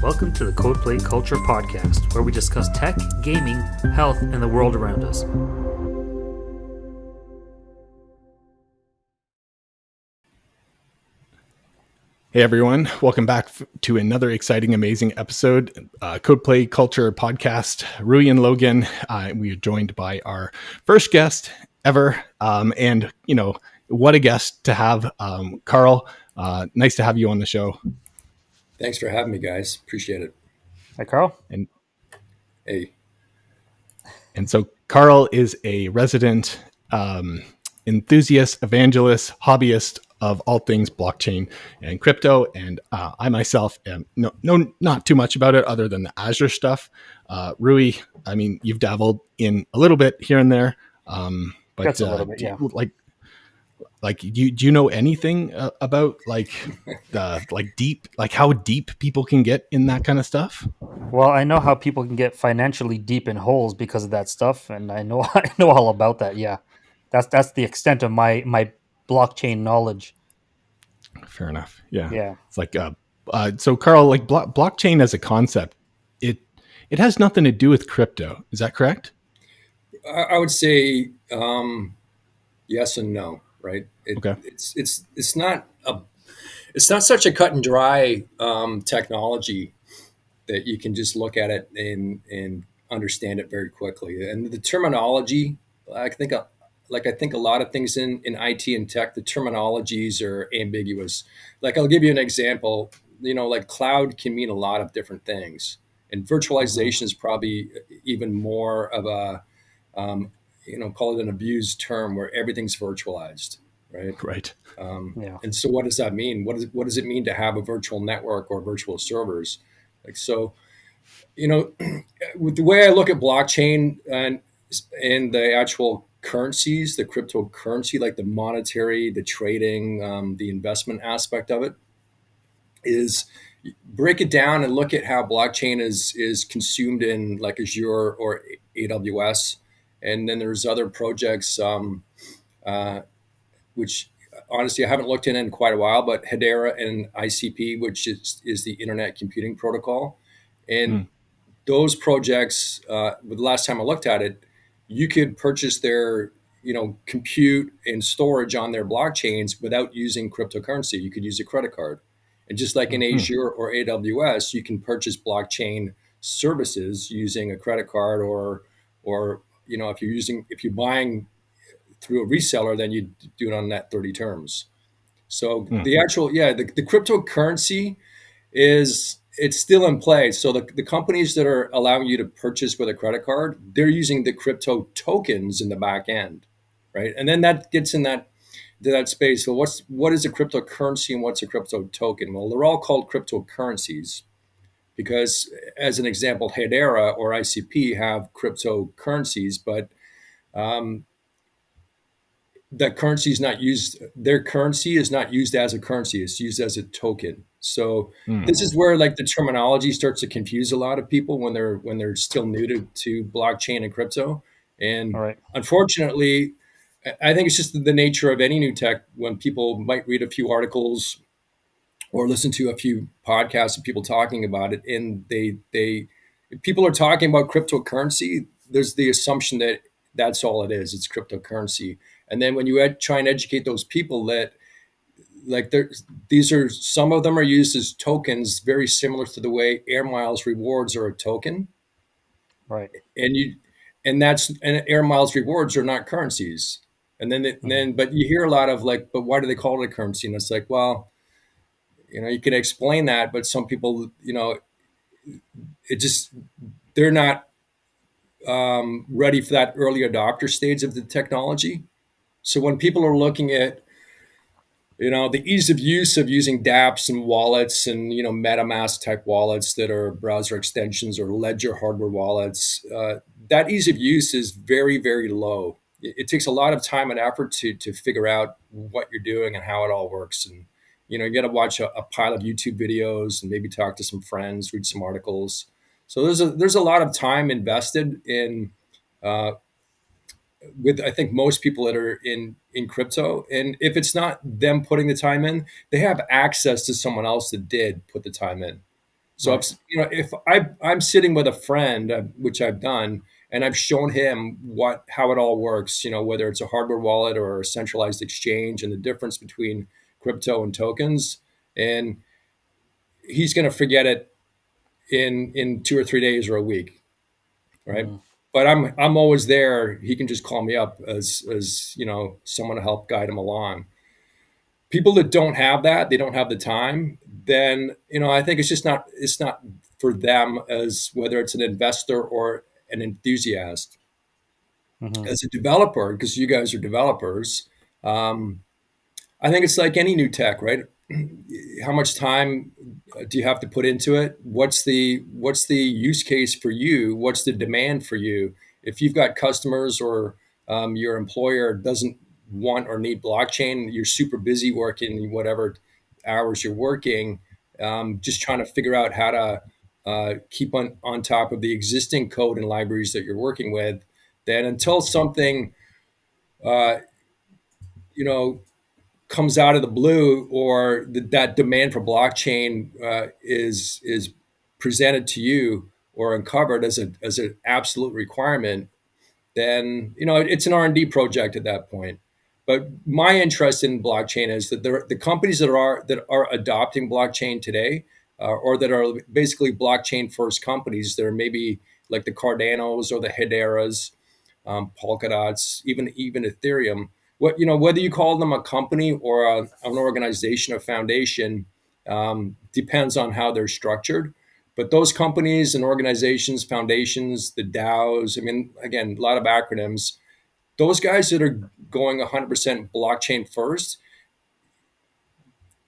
Welcome to the Codeplay Culture podcast, where we discuss tech, gaming, health, and the world around us. Hey everyone, welcome back to another exciting, amazing episode, Codeplay Culture podcast. Rui and Logan, we are joined by our first guest ever, and what a guest to have, Carl. Nice to have you on the show. Thanks for having me, guys. Appreciate it. Hi, Carl. And Hey. so Carl is a resident enthusiast, evangelist, hobbyist of all things blockchain and crypto. And I myself am not too much about it other than the Azure stuff. Rui, I mean, you've dabbled in a little bit here and there, but that's a little bit, yeah. Do you know anything about deep, like how deep people can get in that kind of stuff? Well, I know how people can get financially deep in holes because of that stuff, and I know all about that. Yeah, that's the extent of my blockchain knowledge. Fair enough. Yeah. Yeah. It's so Carl, like blockchain as a concept, it has nothing to do with crypto. Is that correct? I would say yes and no. Right. Okay. It's not such a cut and dry technology that you can just look at it and understand it very quickly. And the terminology, I think a lot of things in IT and tech, the terminologies are ambiguous. Like, I'll give you an example. Like cloud can mean a lot of different things, and virtualization is probably even more of a call it an abused term, where everything's virtualized, right? Right. Yeah. And so, what does that mean? What does it mean to have a virtual network or virtual servers? Like, so, with the way I look at blockchain and the actual currencies, the cryptocurrency, like the monetary, the trading, the investment aspect of it, is break it down and look at how blockchain is consumed in like Azure or AWS. And then there's other projects, which honestly I haven't looked in quite a while, but Hedera and ICP, which is the Internet Computing Protocol. And those projects, the last time I looked at it, you could purchase their compute and storage on their blockchains without using cryptocurrency. You could use a credit card. And just like in Azure or AWS, you can purchase blockchain services using a credit card, or if you're buying through a reseller, then you do it on net 30 terms. So the cryptocurrency it's still in play. So the companies that are allowing you to purchase with a credit card, they're using the crypto tokens in the back end, right? And then that gets in that space. So what is a cryptocurrency and what's a crypto token? Well, they're all called cryptocurrencies because, as an example, Hedera or ICP have cryptocurrencies, but that currency is not used. Their currency is not used as a currency; it's used as a token. So this is where like the terminology starts to confuse a lot of people when they're still new to blockchain and crypto. And unfortunately, I think it's just the nature of any new tech. When people might read a few articles or listen to a few podcasts of people talking about it, and if people are talking about cryptocurrency, there's the assumption that that's all it is. It's cryptocurrency. And then when you try and educate those people that, like, some of them are used as tokens, very similar to the way air miles rewards are a token, right? And air miles rewards are not currencies. And then but you hear a lot of like, but why do they call it a currency? And it's like, well, you can explain that, but some people, they're not ready for that early adopter stage of the technology. So when people are looking at, the ease of use of using dApps and wallets and, MetaMask type wallets that are browser extensions or Ledger hardware wallets, that ease of use is very, very low. It takes a lot of time and effort to figure out what you're doing and how it all works. And, you got to watch a pile of YouTube videos and maybe talk to some friends, read some articles. So there's a lot of time invested in, with I think most people that are in crypto. And if it's not them putting the time in, they have access to someone else that did put the time in. So Right. if I'm sitting with a friend, which I've done, and I've shown him how it all works, whether it's a hardware wallet or a centralized exchange, and the difference between crypto and tokens, and he's going to forget it in 2 or 3 days or a week, right? Mhm. But I'm always there. He can just call me up as someone to help guide him along. People that don't have that, they don't have the time, then I think it's not for them, as whether it's an investor or an enthusiast. Mhm. As a developer, because you guys are developers, um, I think it's like any new tech, right? How much time do you have to put into it? What's the use case for you? What's the demand for you? If you've got customers, or your employer doesn't want or need blockchain, you're super busy working whatever hours you're working, just trying to figure out how to keep on top of the existing code and libraries that you're working with. Then until something uh, you know comes out of the blue, or that demand for blockchain is presented to you or uncovered as an absolute requirement, then it's an R&D project at that point. But my interest in blockchain is that the companies that are adopting blockchain today, or that are basically blockchain first companies, that are maybe like the Cardanos or the Hederas, Polkadots, even Ethereum. Whether you call them a company or an organization or foundation, depends on how they're structured. But those companies and organizations, foundations, the DAOs, I mean, again, a lot of acronyms. Those guys that are going 100% blockchain first,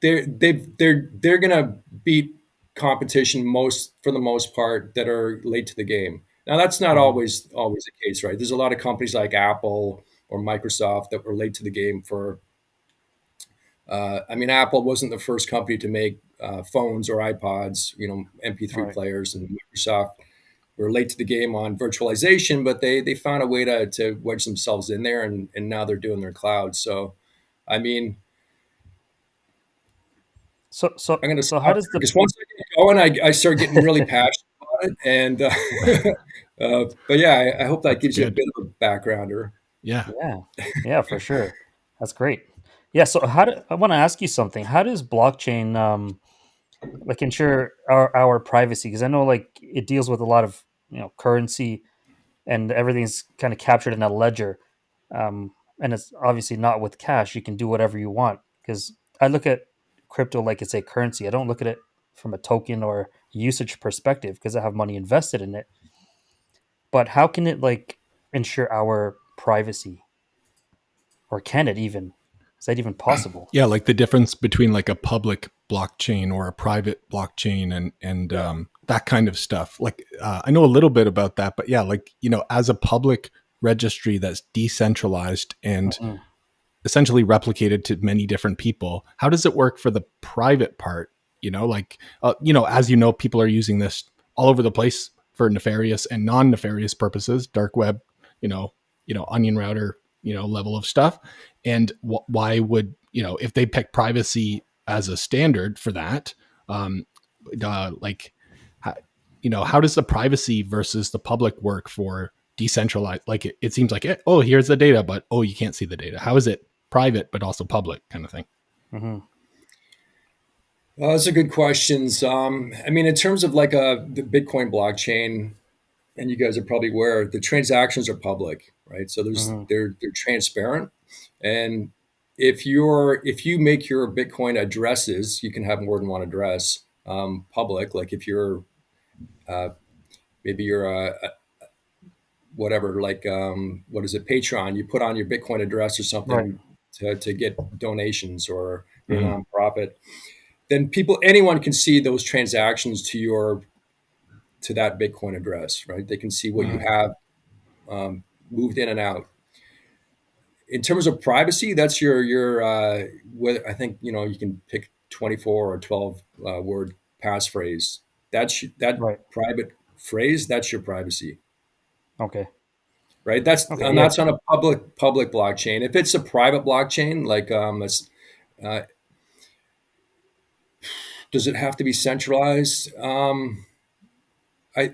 they're gonna beat competition, most for the most part, that are late to the game. Now that's not Mhm. always the case, right? There's a lot of companies like Apple or Microsoft that were late to the game for. I mean, Apple wasn't the first company to make phones or iPods, MP3 Right. players, and Microsoft were late to the game on virtualization, but they found a way to wedge themselves in there, and now they're doing their cloud. So, I mean, So I'm going to so how stop does there, the because once I get going, I start getting really passionate about it. And but yeah, I hope that That's gives you a good. bit of a backgrounder. Yeah. Yeah. Yeah, for sure. That's great. Yeah, so I want to ask you something. How does blockchain like ensure our privacy? Because I know like it deals with a lot of, currency, and everything's kind of captured in a ledger. And it's obviously not with cash. You can do whatever you want, because I look at crypto like it's a currency. I don't look at it from a token or usage perspective, because I have money invested in it. But how can it like ensure our privacy, or can it even? Is that even possible? Yeah, like the difference between like a public blockchain or a private blockchain, and Yeah. that kind of stuff. Like I know a little bit about that, but yeah, like as a public registry that's decentralized and Mhm. essentially replicated to many different people, how does it work for the private part? Like as people are using this all over the place for nefarious and non-nefarious purposes, dark web, onion router, level of stuff. And why would if they pick privacy as a standard for that, um like how, how does the privacy versus the public work for decentralized? Like it seems like oh, here's the data, but oh, you can't see the data. How is it private but also public, kind of thing? Mhm. Those are good questions. I mean, in terms of like the Bitcoin blockchain, and you guys are probably aware, the transactions are public, right? So Mhm. they're transparent. And if you make your Bitcoin addresses, you can have more than one address, public. Like if you're uh, maybe you're a whatever, like what is it, Patreon, you put on your Bitcoin address or Right. something to get donations, or you're a Mhm. nonprofit, then anyone can see those transactions to that Bitcoin address, right? They can see what you Mhm. have moved in and out. In terms of privacy, that's your I think you can pick 24 or 12 word passphrase. That Right. private phrase. That's your privacy, Okay. right? That's Okay. and Yeah. that's on a public blockchain. If it's a private blockchain, like Does it have to be centralized? I, I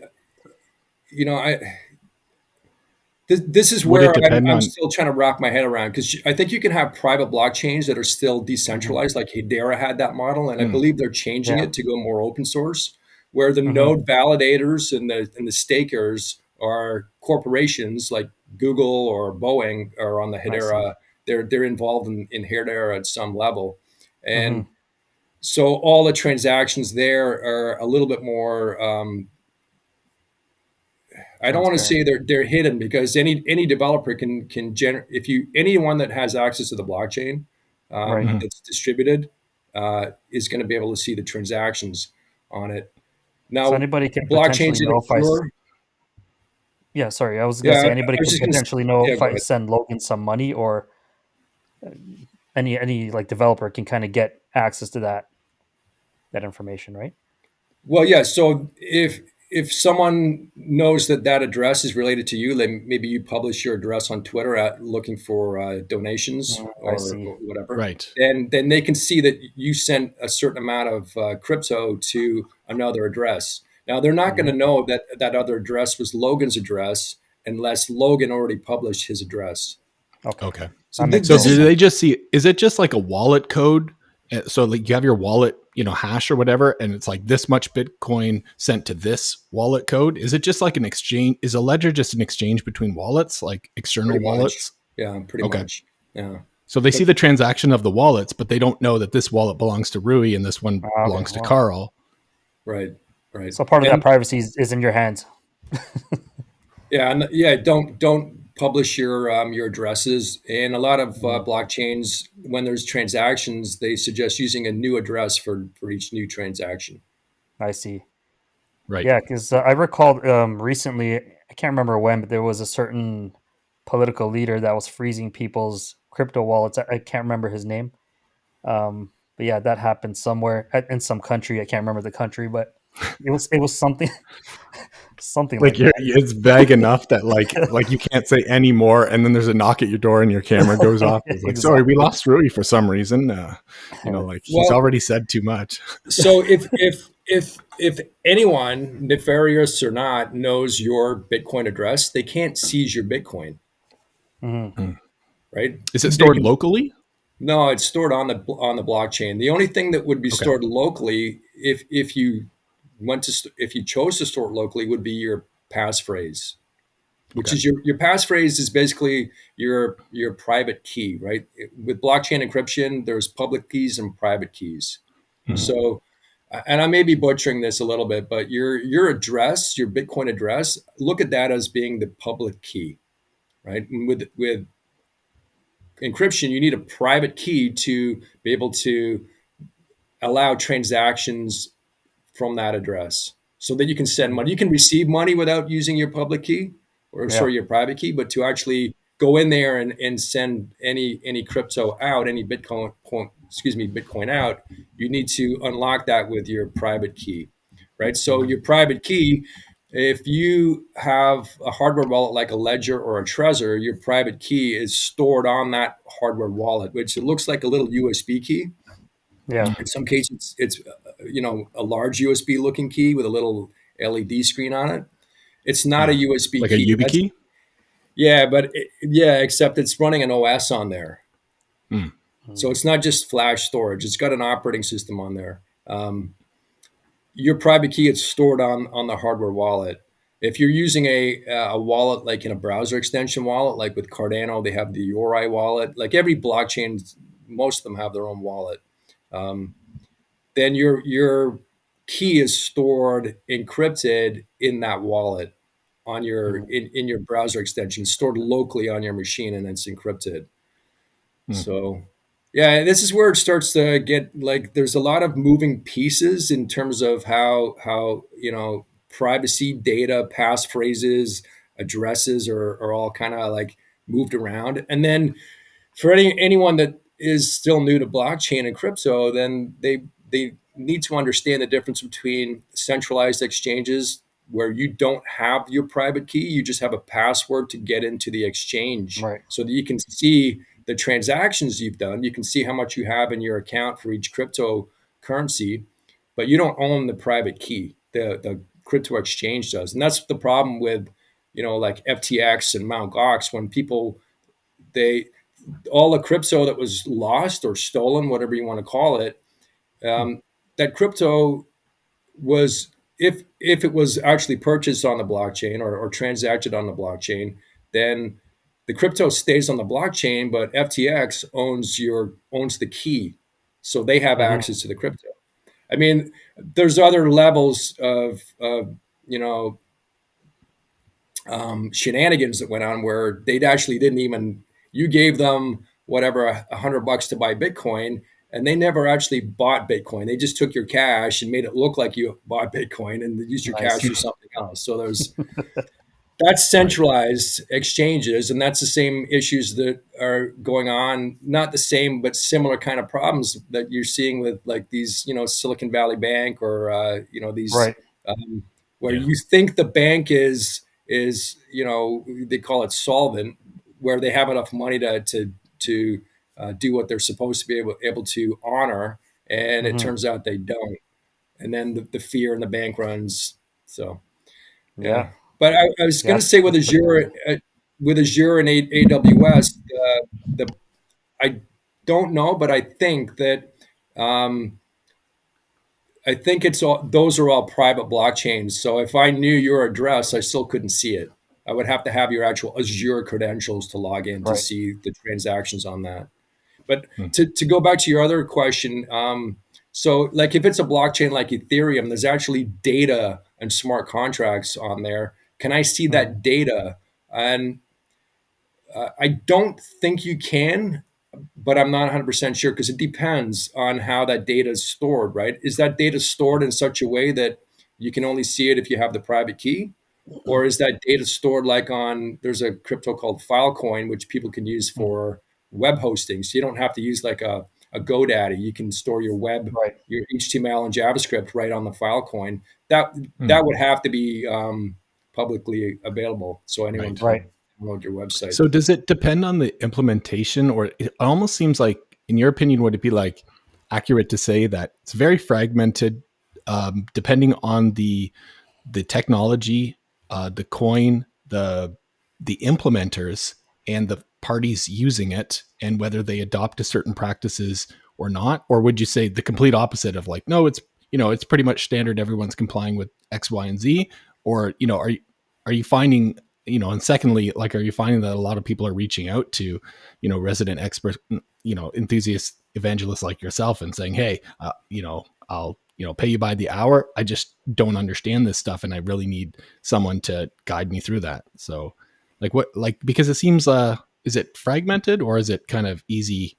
this is Would it where depend I'm on? still trying to wrap my head around, because I think you can have private blockchains that are still Hmm. decentralized, like Hedera had that model, and I Mm, believe they're changing Yeah. it to go more open source, where the Hmm. node validators and the stakers are corporations like Google or Boeing are on the I see. Hedera. They're involved in Hedera at some level, Hmm. and so all the transactions there are a little bit more. I don't want to Transparent. say they're hidden, because any developer can generate, if you, anyone that has access to the blockchain Right. mhm. that's distributed is going to be able to see the transactions on it. So Now, anybody can blockchains potentially that are know if pure, yeah, sorry, I was gonna yeah, say I anybody was could just going to, potentially know yeah, if go I ahead. send Logan some money, or any like developer can kind of get access to that information, right? Well, yeah. So if someone knows that that address is related to you, then maybe you publish your address on Twitter at looking for donations I or see. whatever. Right. Then they can see that you sent a certain amount of crypto to another address. Now they're not going Hmm. to know that that other address was Logan's address unless Logan already published his address. Okay, Okay. So that makes So total do this is, they sense. just see? Is it just like a wallet code? So like you have your wallet, hash or whatever, and it's like this much Bitcoin sent to this wallet code. Is it just like an exchange? Is a ledger just an exchange between wallets, like external pretty much, wallets? yeah, pretty Okay. much, yeah. So they see But the transaction of the wallets, but they don't know that this wallet belongs to Rui and this one Okay, belongs to well, Carl. right, right, so part of that and privacy is in your hands. yeah, and yeah, don't publish your addresses. And a lot of Mhm. blockchains, when there's transactions, they suggest using a new address for each new transaction. I see. Right. Yeah, because I recalled recently, I can't remember when, but there was a certain political leader that was freezing people's crypto wallets. I can't remember his name. But yeah, that happened somewhere in some country. I can't remember the country, but it was something something Like like it's vague that. enough that like you can't say any more, and then there's a knock at your door and your camera goes off. It's like, sorry, we Exactly. lost Rui for some reason. Like he's Well, already said too much. so if anyone, nefarious or not, knows your Bitcoin address, they can't seize your Bitcoin, Hmm. Hmm. right? Is it They stored can. locally? No, it's stored on the blockchain. The only thing that would be Okay. stored locally, if you if you chose to store it locally, would be your passphrase, which Okay. is your passphrase is basically your private key, right? With blockchain encryption, there's public keys and private keys. Mhm. So, and I may be butchering this a little bit, but your address, your Bitcoin address, look at that as being the public key, right? And with encryption, you need a private key to be able to allow transactions from that address so that you can send money. You can receive money without using your public key, or Yeah. sorry, your private key, but to actually go in there and send any crypto out, any Bitcoin out, you need to unlock that with your private key, right? So Mhm. your private key, if you have a hardware wallet like a Ledger or a Trezor, your private key is stored on that hardware wallet, which it looks like a little USB key. Yeah. In some cases, it's a large USB looking key with a little LED screen on it. It's not a USB Like a key. That's YubiKey? yeah, but yeah, except it's running an OS on there, Mm. so Mhm. it's not just flash storage. It's got an operating system on there. Your private key is stored on the hardware wallet. If you're using a wallet like in a browser extension wallet, like with Cardano, they have the URI wallet. Like every blockchain, most of them have their own wallet. Um, then your key is stored encrypted in that wallet on Mhm. in your browser extension, stored locally on your machine, and it's encrypted. Mm. So yeah, this is where it starts to get like there's a lot of moving pieces in terms of how privacy data, passphrases, addresses are all kind of like moved around. And then for anyone that is still new to blockchain and crypto, then they need to understand the difference between centralized exchanges where you don't have your private key, you just have a password to get into the exchange Right. so that you can see the transactions you've done, you can see how much you have in your account for each cryptocurrency, but you don't own the private key. The crypto exchange does, and that's the problem with, like FTX and Mt. Gox. When people, they all the crypto that was lost or stolen, whatever you want to call it, um, that crypto was, if it was actually purchased on the blockchain, or transacted on the blockchain, then the crypto stays on the blockchain, but FTX owns the key, so they have Hmm. access to the crypto. I mean, there's other levels of you know shenanigans that went on where they'd actually didn't even, you gave them whatever, $100 to buy Bitcoin, and they never actually bought Bitcoin. They just took your cash and made it look like you bought Bitcoin and used your cash Nice. for something else. So there's, that's Right. centralized exchanges, and that's the same issues that are going on, not the same but similar kind of problems that you're seeing with like these, Silicon Valley Bank, or these, Right. um, where Yeah. you think the bank is they call it solvent, where they have enough money to do what they're supposed to be able to honor, and it Hmm. turns out they don't, and then the fear in the bank runs. So yeah, Yeah. but I was Yeah. going to say with That's pretty Azure, crazy. and AWS, the I don't know, but um, I think it's all, those are all private blockchains. So if I knew your address, I still couldn't see it. I would have to have your actual Azure credentials to log in to Right. see the transactions on that. But Hmm. to go back to your other question, so like if it's a blockchain like Ethereum, there's actually data and smart contracts on there. Can I see Hmm. that data? And I don't think you can, but I'm not 100% sure, because it depends on how that data is stored, right? Is that data stored in such a way that you can only see it if you have the private key? Or is that data stored like on, there's a crypto called Filecoin, which people can use Hmm. for web hosting. So you don't have to use like a GoDaddy. You can store your web, Right. your HTML and JavaScript right on the Filecoin. That Hmm. that would have to be publicly available so anyone Right. can Right. download your website. So does it depend on the implementation, or it almost seems like, in your opinion, would it be like accurate to say that it's very fragmented, depending on the technology, the coin, the implementers, and the parties using it, and whether they adopt to certain practices or not? Or would you say the complete opposite of like, no, it's pretty much standard, everyone's complying with X, Y, and Z? Or are you finding, and secondly, like, are you finding that a lot of people are reaching out to resident expert, enthusiast evangelists like yourself, and saying, hey, I'll pay you by the hour, I just don't understand this stuff and I really need someone to guide me through that? So like, what, like, because it seems, is it fragmented or is it kind of easy?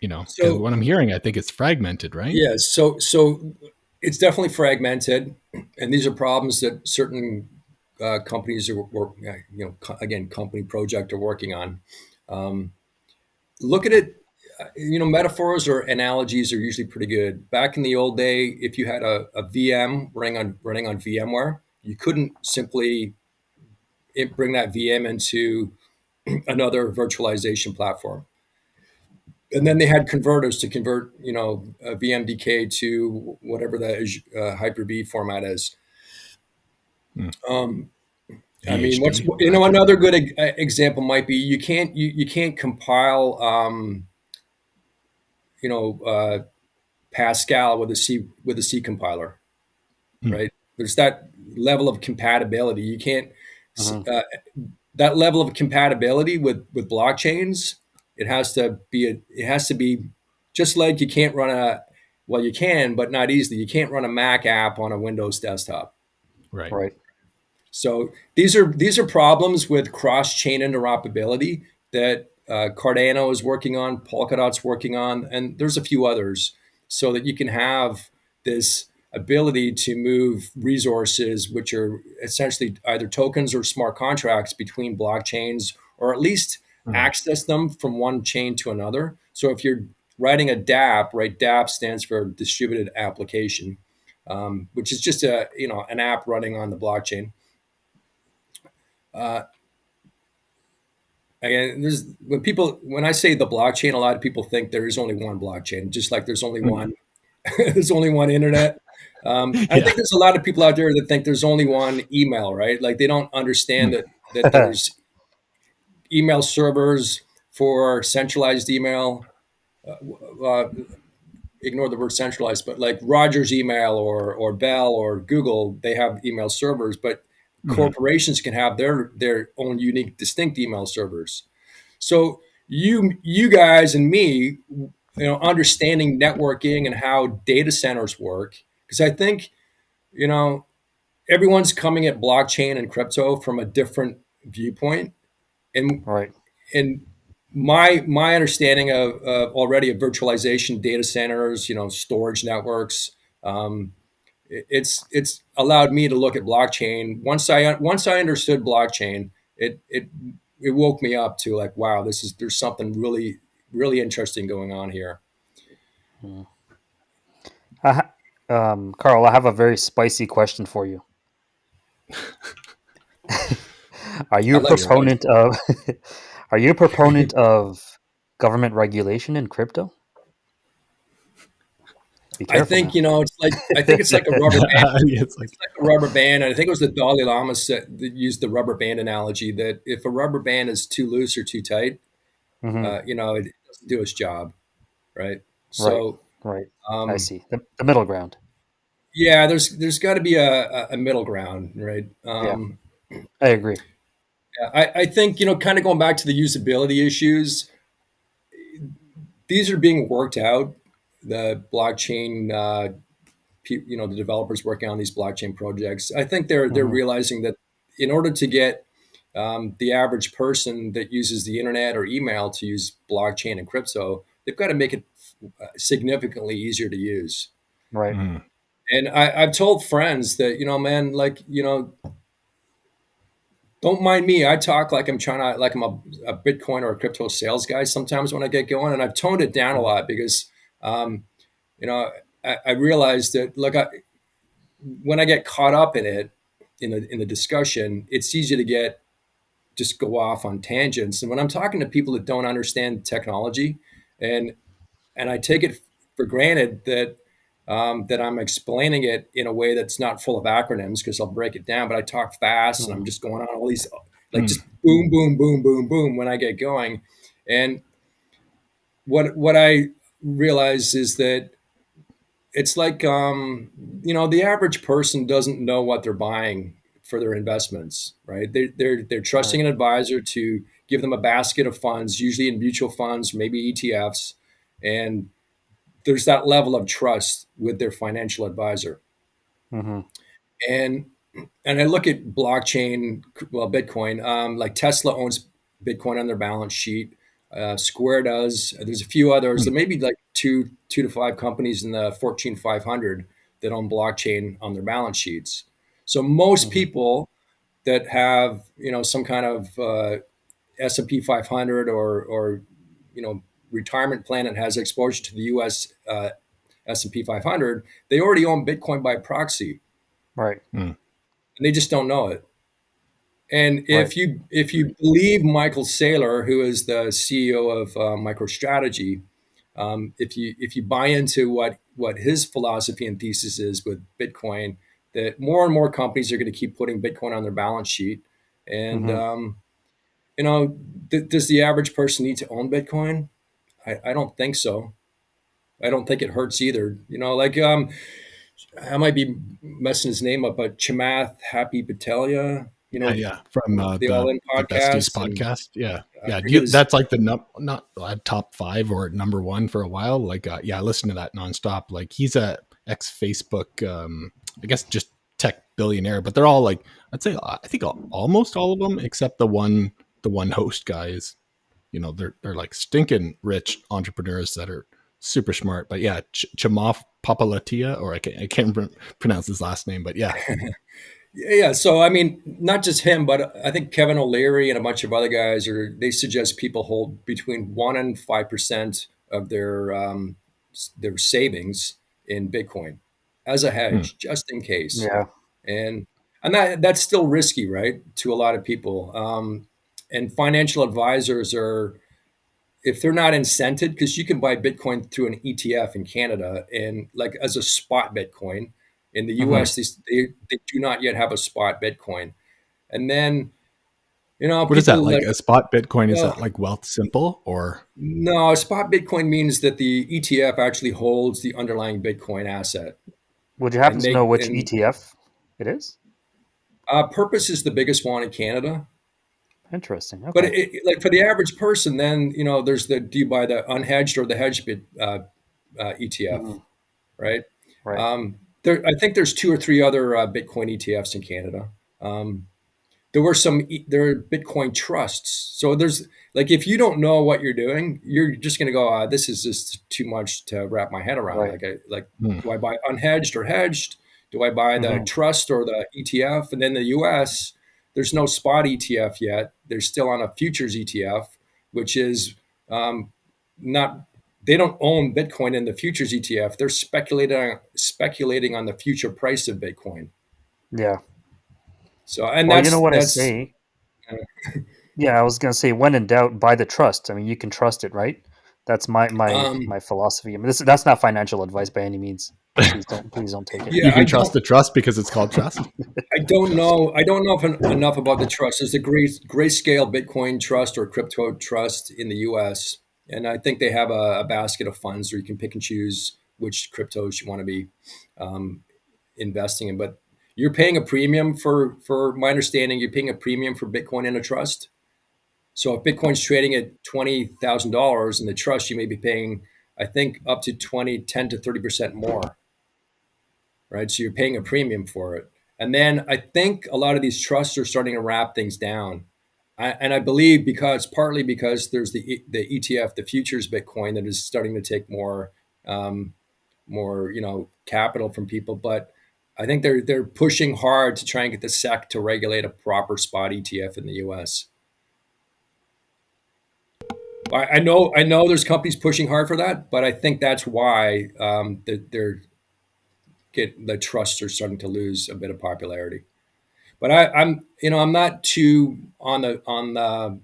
Because So what I'm hearing, I think it's fragmented, right? yeah, so it's definitely fragmented, and these are problems that certain companies are again, company project are working on. Um, Look at it. Metaphors or analogies are usually pretty good. Back in the old day, if you had a VM running on VMware, you couldn't simply bring that VM into another virtualization platform. And then they had converters to convert, a VMDK to whatever the Hyper-V format is. Hmm. Um, I mean, what's, AHV or Hyper V. another good example might be, you can't compile you know uh, Pascal with a C compiler, Hmm. right? There's that level of compatibility. You can't Hmm. uh, that level of compatibility with blockchains. It has to be just like you can't run a, well, you can, but not easily. You can't run a Mac app on a Windows desktop. Right. Right. So these are problems with cross chain interoperability that Cardano is working on, Polkadot's working on, and there's a few others, so that you can have this ability to move resources, which are essentially either tokens or smart contracts, between blockchains, or at least Hmm. access them from one chain to another. So if you're writing a DApp, right? DApp stands for distributed application, which is just an app running on the blockchain. Uh, Again, when I say the blockchain, a lot of people think there is only one blockchain, just like there's only Hmm. one There's only one internet. I Yeah. think there's a lot of people out there that think there's only one email, right? Like they don't understand Mm. that there's email servers for centralized email. Uh, Ignore the word centralized, but like Rogers email or Bell or Google, they have email servers, but Mhm. corporations can have their own unique, distinct email servers. So you guys and me, understanding networking and how data centers work, because I think you know everyone's coming at blockchain and crypto from a different viewpoint, and Right. and my understanding of already of virtualization data centers, storage networks, um, it's allowed me to look at blockchain. Once I understood blockchain, it woke me up to like, wow, there's something really interesting going on here. Mm. I Carl, I have a very spicy question for you. Are you I a like Fire away. spice. proponent of are you a proponent of government regulation in crypto? Be I careful think now. I think it's like a rubber band. It's like, It's like a rubber band, and I think it was the Dalai Lama that used the rubber band analogy that if a rubber band is too loose or too tight, Hmm. it doesn't do its job, right? Right. So, Right. I um, see. The middle ground. yeah, there's got to be a middle ground, right? Yeah, I agree. Yeah, I think kind of going back to the usability issues, these are being worked out. The blockchain, the developers working on these blockchain projects, I think they're Hmm. realizing that in order to get the average person that uses the internet or email to use blockchain and crypto, they've got to make it significantly easier to use. Right. mm, And I've told friends that, man, like, don't mind me. I talk like I'm trying to, like I'm a Bitcoin or a crypto sales guy sometimes when I get going. And I've toned it down a Mhm. lot because, um, you know, I realized that, look, when I get caught up in it, in the discussion, it's easy to just go off on tangents. And when I'm talking to people that don't understand technology, and I take it for granted that I'm explaining it in a way that's not full of acronyms because I'll break it down, but I talk fast and I'm Mhm. just going on all these like mm, just boom, boom, boom, boom, boom when I get going. And what I realize is that it's like the average person doesn't know what they're buying for their investments, right? They're trusting Right. an advisor to give them a basket of funds, usually in mutual funds, maybe ETFs, and there's that level of trust with their financial advisor. Hmm. And I look at blockchain, well, Bitcoin. Like Tesla owns Bitcoin on their balance sheet. Square does. There's a few others. mm, There may be like two to five companies in the Fortune 500 that own blockchain on their balance sheets. So most Hmm. people that have some kind of S&P 500 or retirement plan that has exposure to the U.S. S&P 500, they already own Bitcoin by proxy, Right. mm. and they just don't know it. And Right. if you believe Michael Saylor, who is the CEO of MicroStrategy, if you buy into what his philosophy and thesis is with Bitcoin, that more and more companies are going to keep putting Bitcoin on their balance sheet, and Hmm. does the average person need to own Bitcoin? I don't think so. I don't think it hurts either. Like I might be messing his name up, but Chamath Happy Patelia, Yeah, yeah. From the All In the besties podcast, and podcast. Yeah, I yeah. forget his. That's like the not top five or number one for a while. Like, yeah, I listen to that nonstop. Like, he's a ex Facebook, I guess, just tech billionaire. But they're all like, I'd say, I think almost all of them, except the one host guy is, they're like stinking rich entrepreneurs that are super smart. But yeah, Chamath Papalatia, or I can't pronounce his last name, but yeah. Yeah, so I mean, not just him, but I think Kevin O'Leary and a bunch of other guys they suggest people hold between 1% and 5% of their savings in Bitcoin as a Hmm. hedge, just in case. Yeah. And that's still risky, right, to a lot of people. And financial advisors are if they're not incented, because you can buy Bitcoin through an ETF in Canada and like as a spot Bitcoin. In the Hmm. US, they do not yet have a spot Bitcoin. And then, What is that? people Like that, a spot Bitcoin? Is that well, like wealth simple or? no, spot Bitcoin means that the ETF actually holds the underlying Bitcoin asset. Would you happen And to know which and ETF it is? Purpose is the biggest one in Canada. Interesting. But Okay. like for the average person, then, there's do you buy the unhedged or the hedged ETF, Hmm. right? Right. I think there's two or three other Bitcoin ETFs in Canada. Um, there are Bitcoin trusts. So there's like if you don't know what you're doing, you're just going to go, this is just too much to wrap my head around. Right. Like Hmm. do I buy unhedged or hedged? Do I buy the Hmm. trust or the ETF? And then the US, there's no spot ETF yet. They're still on a futures ETF, which is um, not. They don't own Bitcoin in the futures ETF. They're speculating on the future price of Bitcoin. Yeah. So, and Well, you know what I that's say. Yeah, I was gonna say, when in doubt, buy the trust. I mean, you can trust it, right? That's um, my philosophy. I mean, that's not financial advice by any means. Please don't take it. You yeah, can trust the trust because it's called trust. I don't know. I don't know if enough about the trust. There's a grayscale Bitcoin trust or crypto trust in the U.S., and I think they have a basket of funds where you can pick and choose which cryptos you want to be um, investing in. But you're paying a premium for my understanding. You're paying a premium for Bitcoin in a trust. So if Bitcoin's trading at $20,000 in the trust, you may be paying, I think, up to 10 to 30% more, right? So you're paying a premium for it. And then I think a lot of these trusts are starting to wrap things down. And I believe partly because there's the ETF, the futures Bitcoin, that is starting to take um, more capital from people. But I think they're pushing hard to try and get the SEC to regulate a proper spot ETF in the U.S. I know there's companies pushing hard for that, but I think that's why the trusts are starting to lose a bit of popularity. But I'm not too on the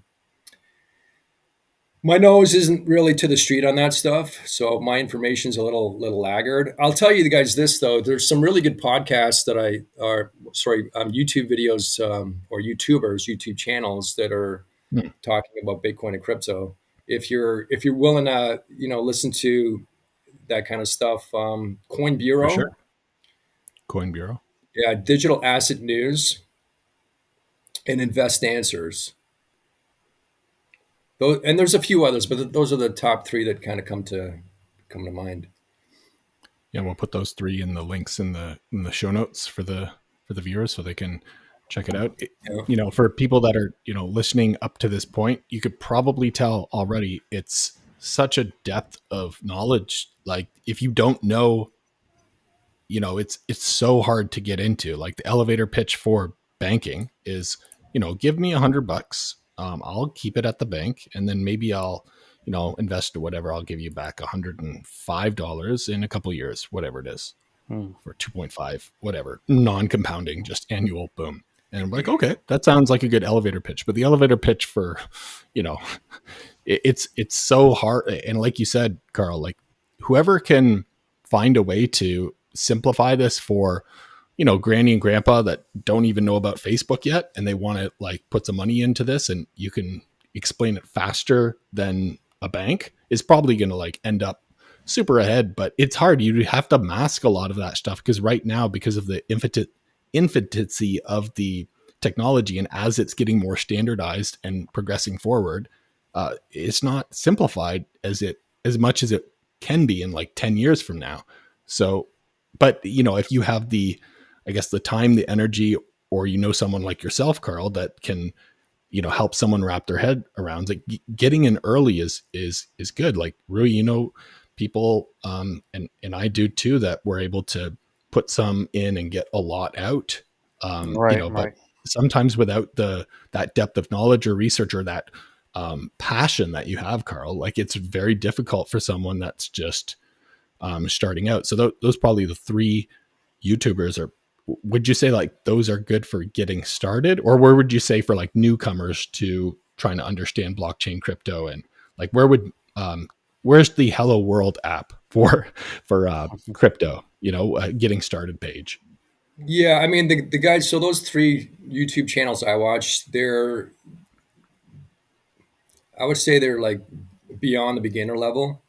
my nose isn't really to the street on that stuff, so my information's a little laggard. I'll tell you guys this though: there's some really good podcasts that YouTube videos or YouTube channels that are Hmm. talking about Bitcoin and crypto. If you're willing to listen to that kind of stuff, Coin For Bureau, sure. Coin Bureau. yeah, Digital Asset News, and Invest Answers. Those, and there's a few others, but those are the top three that kind of come to mind. Yeah, we'll put those three in the links in the show notes for the viewers so they can check it out. Yeah. For people that are listening up to this point, you could probably tell already it's such a depth of knowledge. Like if you don't know, it's so hard to get into. Like the elevator pitch for banking is, give me $100. I'll keep it at the bank, and then maybe I'll, invest or whatever. I'll give you back $105 in a couple of years, whatever it is, Hmm. for 2.5, whatever, non-compounding, just annual, boom. And I'm like, okay, that sounds like a good elevator pitch. But the elevator pitch for, you know, it's so hard. And like you said, Carl, like whoever can find a way to simplify this for, granny and grandpa that don't even know about Facebook yet, and they want to like put some money into this, and you can explain it faster than a bank, is probably going to like end up super ahead. But it's hard. You have to mask a lot of that stuff because right now, because of the infancy of the technology, and as it's getting more standardized and progressing forward, it's not simplified as much as it can be in like 10 years from now. So, but if you have the, I guess, the time, the energy, or someone like yourself, Carl, that can help someone wrap their head around, like getting in early is good. Like Rui, people and I do too, that we're able to put some in and get a lot out. Right. But Right. sometimes without that depth of knowledge or research or that passion that you have, Carl, like it's very difficult for someone that's just starting out. So those probably the three YouTubers are. Would you say like those are good for getting started, or where would you say for like newcomers to trying to understand blockchain, crypto, and Like where's the Hello World app for crypto? Getting started page. Yeah, I mean the guys. So those three YouTube channels I watch, I would say they're like beyond the beginner level.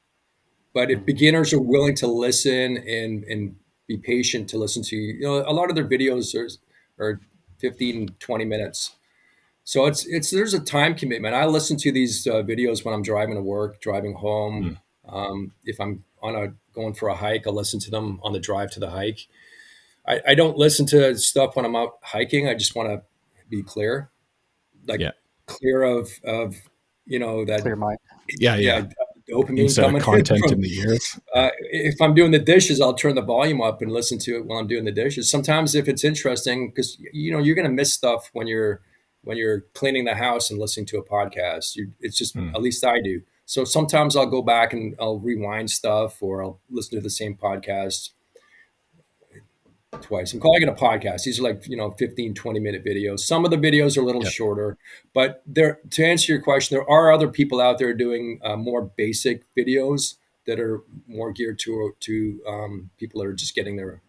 But if Mhm. beginners are willing to listen and be patient to listen to, a lot of their videos are 15, 20 minutes. So there's a time commitment. I listen to these videos when I'm driving to work, driving home. Mm, If I'm going for a hike, I'll listen to them on the drive to the hike. I don't listen to stuff when I'm out hiking. I just want to be clear, like yeah. clear of that, Clear mind. Yeah. yeah, Yeah. dopamine Instead of coming in content from. in the ears. If I'm doing the dishes, I'll turn the volume up and listen to it while I'm doing the dishes. Sometimes if it's interesting, because you're going to miss stuff when you're cleaning the house and listening to a podcast. It's just, Mm, at least I do. So sometimes I'll go back and I'll rewind stuff, or I'll listen to the same podcast twice. I'm calling it a podcast. These are like, 15, 20-minute videos. Some of the videos are a little yeah. shorter, but to answer your question, there are other people out there doing more basic videos that are more geared to people that are just getting their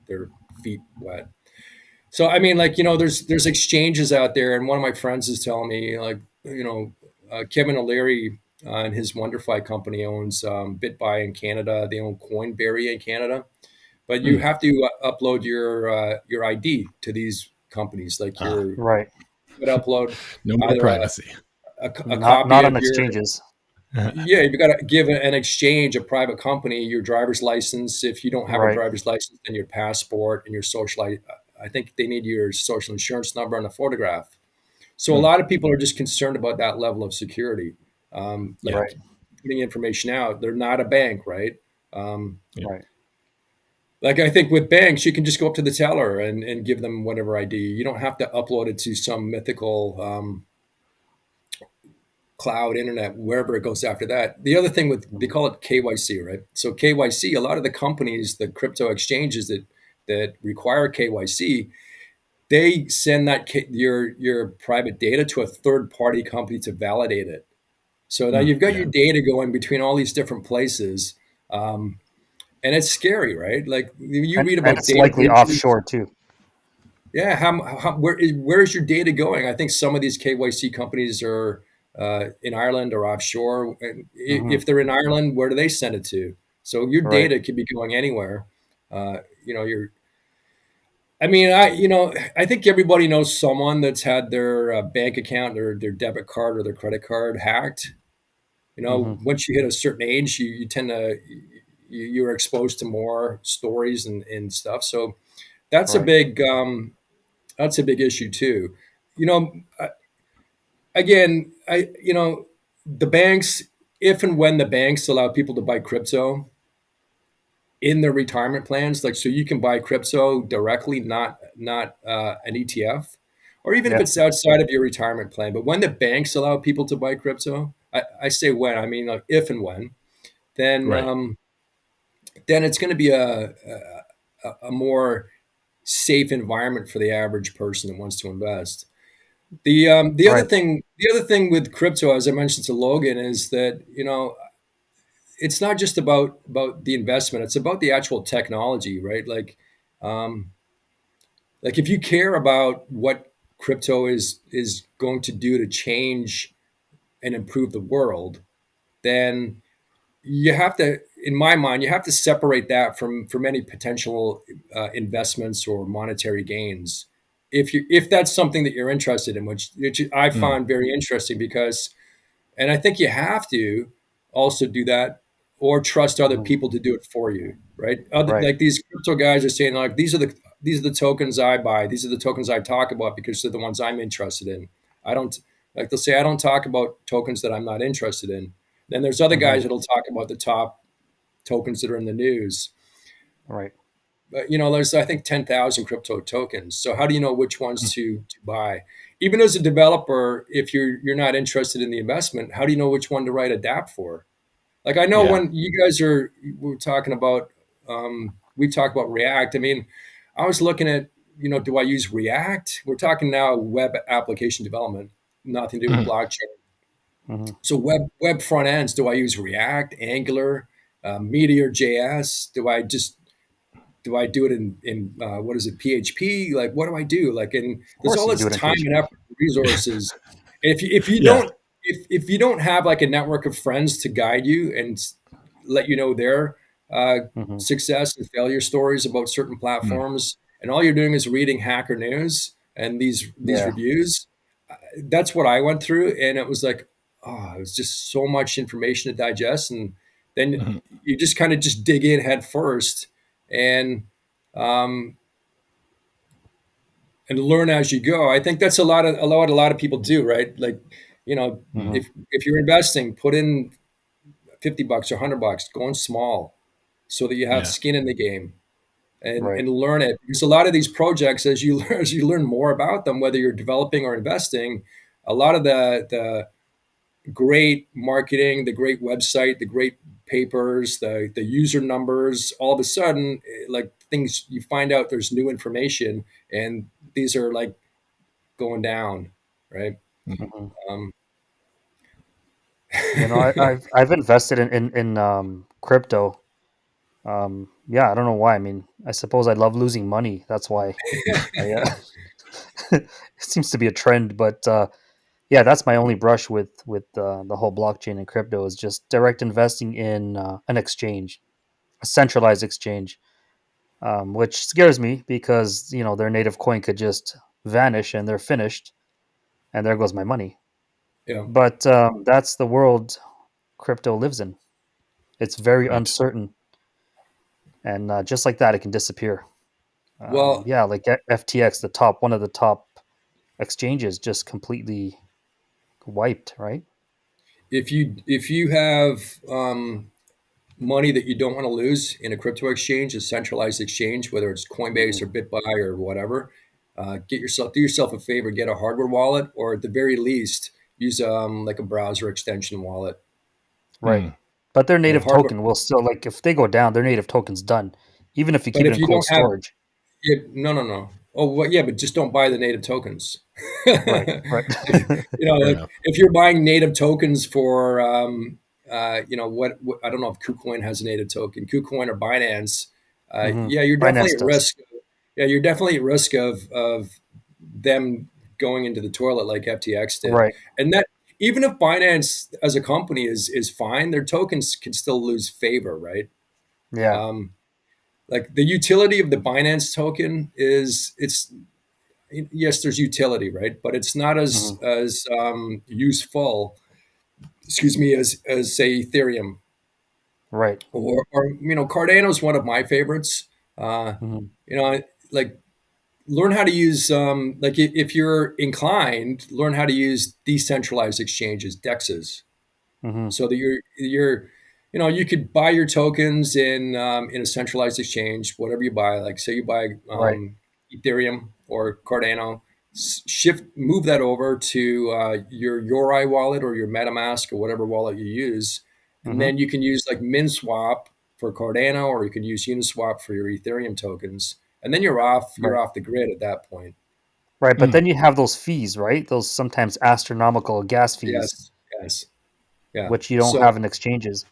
feet wet. So, I mean, like, there's exchanges out there. And one of my friends is telling me, like, Kevin O'Leary and his Wonderfy company owns BitBuy in Canada. They own Coinberry in Canada, but you Mm, have to upload your ID to these companies. Like ah, you Right. would upload no more either privacy. a copy Not of on your. exchanges. Yeah, you've got to give an exchange, a private company, your driver's license. If you don't have a Right. driver's license, then your passport and your social. I think they need your social insurance number and a photograph. So a Mm, lot of people are just concerned about that level of security, like yeah. Right. putting information out. They're not a bank, right? Yeah. Right. Like I think with banks, you can just go up to the teller and give them whatever ID. You don't have to upload it to some mythical cloud internet, wherever it goes after that. The other thing they Mhm. call it KYC, right? So KYC, a lot of the companies, the crypto exchanges that require KYC, they send your private data to a third party company to validate it. So now Mm, you've got yeah. your data going between all these different places. And it's scary, right? Like you read And about it's data likely breaches. offshore too. Yeah, where is your data going? I think some of these KYC companies are in Ireland or offshore. And Hmm. if they're in Ireland, where do they send it to? So your Right. data could be going anywhere. Uh, you know, you're. I mean, I think everybody knows someone that's had their bank account or their debit card or their credit card hacked. Hmm. Once you hit a certain age, you tend to you're exposed to more stories and stuff. So that's a Right. big that's a big issue too. You know, again, the banks, if and when the banks allow people to buy crypto in their retirement plans, like so you can buy crypto directly, not an ETF, or even if Yeah. it's outside of your retirement plan. But when the banks allow people to buy crypto, I say when, I mean like if and when, then Right. it's going to be a more safe environment for the average person that wants to invest. The other Right. thing, with crypto, as I mentioned to Logan, is that it's not just about the investment; it's about the actual technology, right? Um, like if you care about what crypto is going to do to change and improve the world, then you have to, in my mind, you have to separate that from any potential investments or monetary gains. If that's something that you're interested in, which I Mm, find very interesting, because, and I think you have to also do that or trust other Hmm. people to do it for you, right? Right. Like these crypto guys are saying, like these are the tokens I buy, these are the tokens I talk about because they're the ones I'm interested in. I don't, like they'll say I don't talk about tokens that I'm not interested in. Then there's other Hmm. guys that'll talk about the top tokens that are in the news. Right. But there's I think 10,000 crypto tokens. So how do you know which ones mm, to buy? Even as a developer, if you're not interested in the investment, how do you know which one to write a DApp for? Like I know yeah. when you guys we're talking about we talk about React. I mean, I was looking at, do I use React? We're talking now web application development, nothing to do with Mm, blockchain. Hmm. So web front ends, do I use React, Angular, Meteor JS? Do I do it in what is it, PHP? Like, what do I do? Like, and Of there's course, all you do this it in time and PHP. effort, and resources. And if you Yeah. don't if you don't have like a network of friends to guide you and let you know their uh, Hmm. success and failure stories about certain Mm. platforms, and all you're doing is reading hacker news and these Yeah. reviews, that's what I went through, and it was like, oh, it was just so much information to digest, and then Mhm. you just kind of just dig in head first, and um, and learn as you go. I think that's a lot of people do, right? Like, you know, Mm. Hmm. if you're investing, put in $50 or $100, going small, so that you have Yeah. skin in the game. Right. And learn it, because a lot of these projects, as you learn, as you learn more about them, whether you're developing or investing, a lot of the great marketing, the great website, the great papers, the user numbers, all of a sudden, like things you find out there's new information, and these are like going down, right? Mhm. Hmm. Um, You know, I've invested in crypto. Yeah, I don't know why. I mean, I suppose I love losing money. That's why I. It seems to be a trend, but yeah, that's my only brush with the whole blockchain and crypto is just direct investing in an exchange, a centralized exchange, which scares me because their native coin could just vanish and they're finished, and there goes my money. yeah. But that's the world crypto lives in. It's very Right. uncertain, and just like that, it can disappear. Well, Yeah, like FTX, one of the top exchanges, just completely wiped, right? if you have money that you don't want to lose in a crypto exchange, a centralized exchange, whether it's Coinbase Hmm. or BitBuy or whatever, do yourself a favor, get a hardware wallet, or at the very least, use like a browser extension wallet. Right. Mm. But their And native hardware, token will still, like, if they go down, their native token's done, even if you but keep it if in you cold don't have storage. it, no, no, no. Oh, well, yeah, but just don't buy the native tokens. Right. Right. Fair Like enough. if you're buying native tokens for, what I don't know if KuCoin has a native token, KuCoin or Binance. Hmm. Yeah, you're definitely Binance at does. risk. Yeah, you're definitely at risk of them going into the toilet like FTX did, Right. and that even if Binance as a company is fine, their tokens can still lose favor, right? Yeah. Um, like the utility of the Binance token is it's yes, there's utility, right? But it's not Hmm. as useful, excuse me, as say Ethereum Right. or Cardano is one of my favorites. Hmm. You know, like learn how to use like if you're inclined, learn how to use decentralized exchanges, DEXs, Hmm. so that you could buy your tokens in a centralized exchange, whatever you buy. Like say you buy Right. Ethereum or Cardano, move that over to your Yori wallet or your MetaMask or whatever wallet you use, and Hmm. then you can use like MinSwap for Cardano, or you can use Uniswap for your Ethereum tokens, and then you're off. You're Right. off the grid at that point. Right. But Mm. then you have those fees, right? Those sometimes astronomical gas fees, Yes, yes, yeah. which you don't So have in exchanges.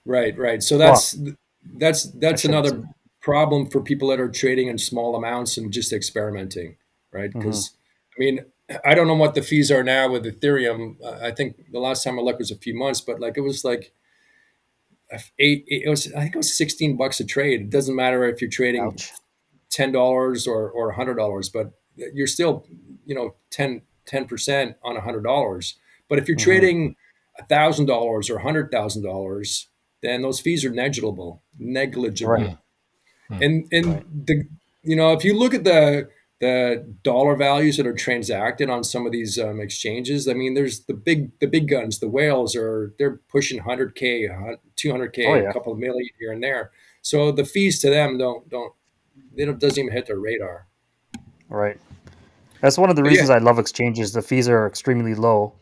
right, right. So Well, I that's shouldn't say. another problem for people that are trading in small amounts and just experimenting, right? Hmm. Because I mean, I don't know what the fees are now with Ethereum. I think the last time I looked was a few months, but like it was like eight. It was I think it was $16 a trade. It doesn't matter if you're trading Ouch. $10 or $100, but you're still 10% on $100. But if you're Hmm. trading $1,000 or $100,000, then those fees are negligible, Right. negligible. Mm. Mm. And Right. if you look at the dollar values that are transacted on some of these exchanges, I mean, there's the big guns, the whales they're pushing 100K, Oh 200K, a yeah. couple of million here and there. So the fees to them don't they don't doesn't even hit their radar. Right. That's one of the But yeah, reasons I love exchanges. The fees are extremely low,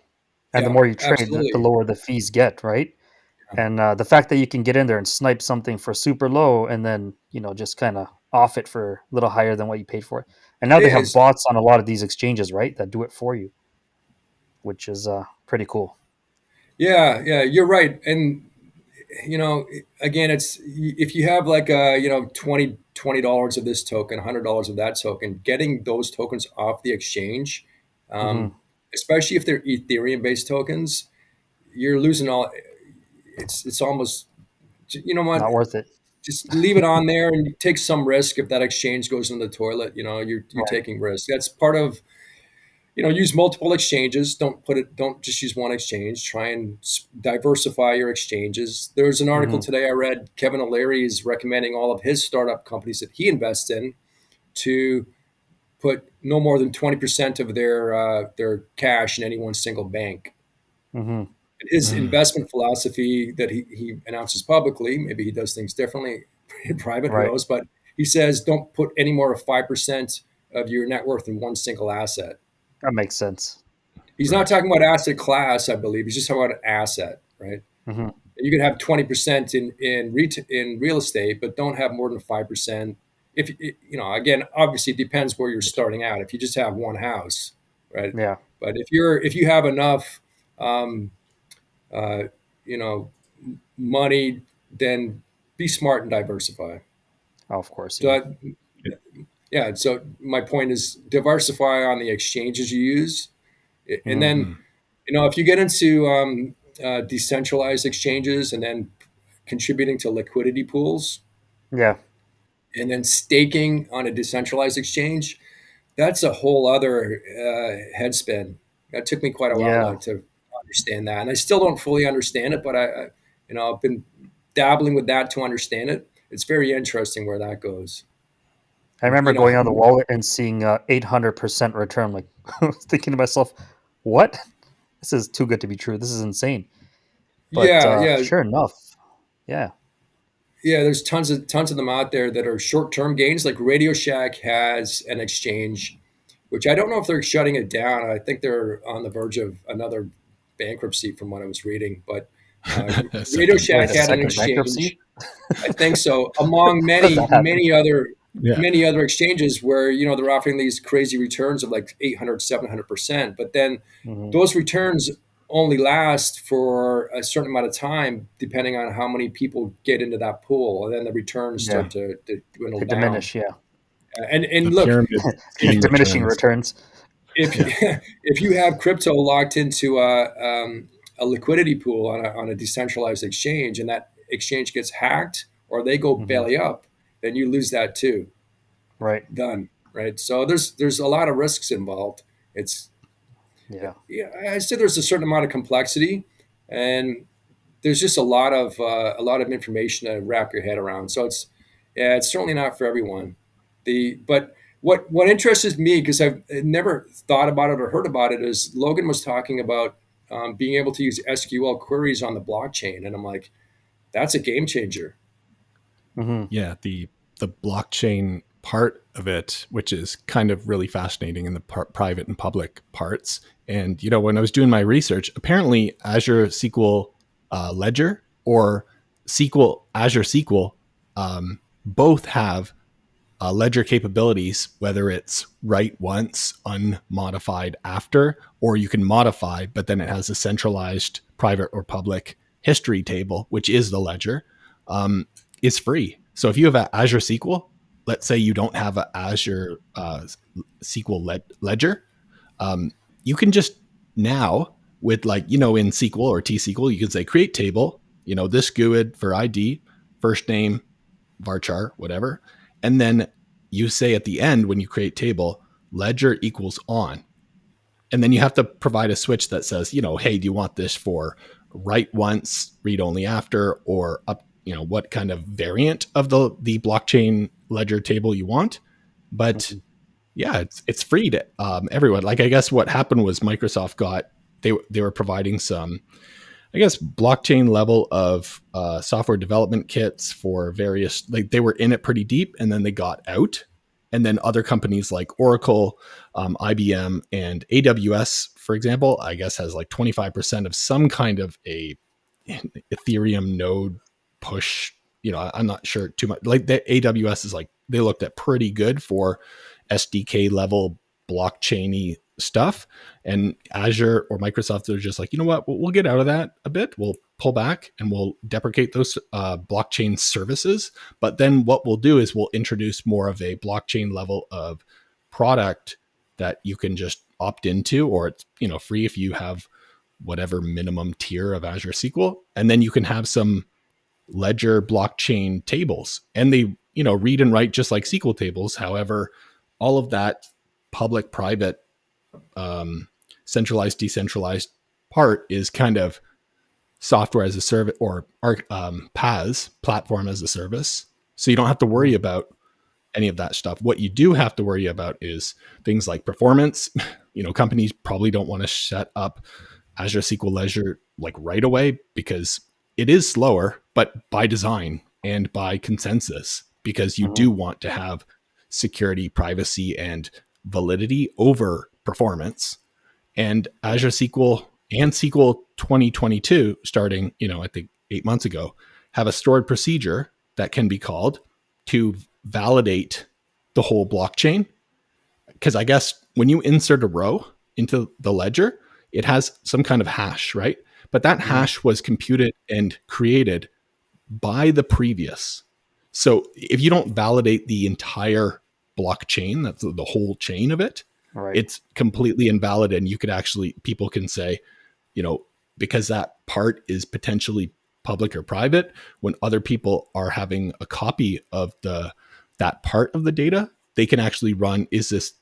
and the yeah, more you trade, the absolutely. lower the fees get, right? Yeah. And the fact that you can get in there and snipe something for super low, and then just kind of off it for a little higher than what you paid for it. And now It they have is. bots on a lot of these exchanges, right, that do it for you, which is pretty cool. Yeah, yeah, you're right. And again, it's if you have like $20 of this token, $100 of that token, getting those tokens off the exchange, Hmm. especially if they're Ethereum based tokens, you're losing all. It's almost, you know what, Not worth it. just leave it on there and take some risk. If that exchange goes in the toilet, you're Right. taking risk. That's part of, use multiple exchanges. Don't just use one exchange. Try and diversify your exchanges. There's an article Hmm. today I read. Kevin O'Leary is recommending all of his startup companies that he invests in to put no more than 20% of their cash in any one single bank. Hmm. His Mm. investment philosophy that he announces publicly, maybe he does things differently in private, who Right. knows, but he says don't put any more of 5% of your net worth in one single asset. That makes sense. He's not Right. talking about asset class, I believe. He's just talking about asset, right? Hmm. You could have 20% in real estate, but don't have more than 5%. If again, obviously it depends where you're starting out. If you just have one house, right? Yeah. But if you have enough, um, uh, you know, money, then be smart and diversify. Oh, of course. So Yeah. yeah. So my point is diversify on the exchanges you use, and Hmm. then Mm. if you get into decentralized exchanges and then contributing to liquidity pools Yeah. and then staking on a decentralized exchange, that's a whole other head spin. That took me quite a while Yeah. to understand that, and I still don't fully understand it. But I've been dabbling with that to understand it. It's very interesting where that goes. I remember You know, going on the wallet and seeing 800% return. Like, I was thinking to myself, what? This is too good to be true. This is insane. But yeah, yeah, sure enough, yeah. yeah. There's tons of them out there that are short term gains. Like Radio Shack has an exchange, which I don't know if they're shutting it down. I think they're on the verge of another bankruptcy, from what I was reading. But A Radio second. Shack Wait, a had an second bankruptcy? exchange. I think so. Among How did many, that happen? many other Yeah. many other exchanges where they're offering these crazy returns of like 800, 700%, but then Hmm. those returns only last for a certain amount of time depending on how many people get into that pool, and then the returns Yeah. start to dwindle To down. diminish. Yeah. The And look, pyramid if scheme Diminishing returns. returns. if Yeah. if you have crypto locked into a liquidity pool on a decentralized exchange, and that exchange gets hacked or they go Hmm. belly up, then you lose that too. Right. Done. Right. So there's a lot of risks involved. It's Yeah. Yeah, I said there's a certain amount of complexity, and there's just a lot of information to wrap your head around. So it's certainly not for everyone. But what interests me, because I've never thought about it or heard about it, is Logan was talking about being able to use SQL queries on the blockchain, and I'm like, that's a game changer. Hmm. Yeah. The blockchain part of it, which is kind of really fascinating in the private and public parts. And when I was doing my research, apparently Azure SQL Ledger or Azure SQL both have ledger capabilities, whether it's write once, unmodified after, or you can modify, but then it has a centralized private or public history table, which is the ledger, is free. So if you have an Azure SQL, let's say you don't have an Azure SQL ledger, um, you can just now with in SQL or T SQL, you can say create table, this GUID for ID, first name, varchar, whatever. And then you say at the end when you create table, ledger equals on. And then you have to provide a switch that says, hey, do you want this for write once, read only after, or up, what kind of variant of the blockchain ledger table you want. But Hmm. yeah, it's free to everyone. Like I guess what happened was Microsoft they were providing some, I guess, blockchain level of software development kits for various, like they were in it pretty deep and then they got out. And then other companies like Oracle, IBM, and AWS, for example, I guess has like 25% of some kind of a Ethereum node push. I'm not sure too much. Like the AWS is like, they looked at pretty good for SDK level blockchainy stuff. And Azure or Microsoft are just like, you know what, we'll get out of that a bit. We'll pull back and we'll deprecate those blockchain services. But then what we'll do is we'll introduce more of a blockchain level of product that you can just opt into, or it's, you know, free if you have whatever minimum tier of Azure SQL. And then you can have some ledger blockchain tables, and they, you know, read and write just like SQL tables. However, all of that public, private, centralized, decentralized part is kind of software as a service, or PaaS, platform as a service. So you don't have to worry about any of that stuff. What you do have to worry about is things like performance. You know, companies probably don't want to set up Azure SQL Ledger like right away because it is slower, but by design and by consensus, because you Mm-hmm. do want to have security, privacy, and validity over performance. And Azure SQL and SQL 2022, starting, you know, I think 8 months ago, have a stored procedure that can be called to validate the whole blockchain. Because I guess when you insert a row into the ledger, it has some kind of hash, right? But that Mm-hmm. hash was computed and created by the previous. So if you don't validate the entire blockchain, that's the whole chain of it, Right. it's completely invalid. And you could actually, people can say, you know, because that part is potentially public or private, when other people are having a copy of that part of the data, they can actually run, is this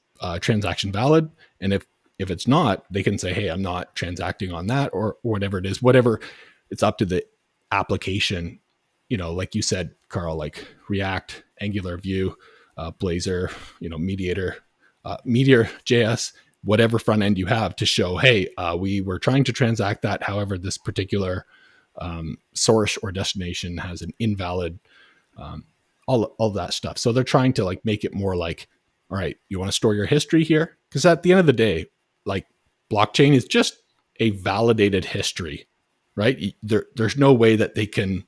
transaction valid? And if it's not, they can say, hey, I'm not transacting on that, or whatever it is, whatever. It's up to the application, you know, like you said, Carl, like React, Angular, Vue, Blazor, you know, Mediator, Meteor JS, whatever front end you have to show, hey, we were trying to transact that. However, this particular source or destination has an invalid, all that stuff. So they're trying to like make it more like, all right, you want to store your history here? Because at the end of the day, like blockchain is just a validated history, right? There's no way that they can,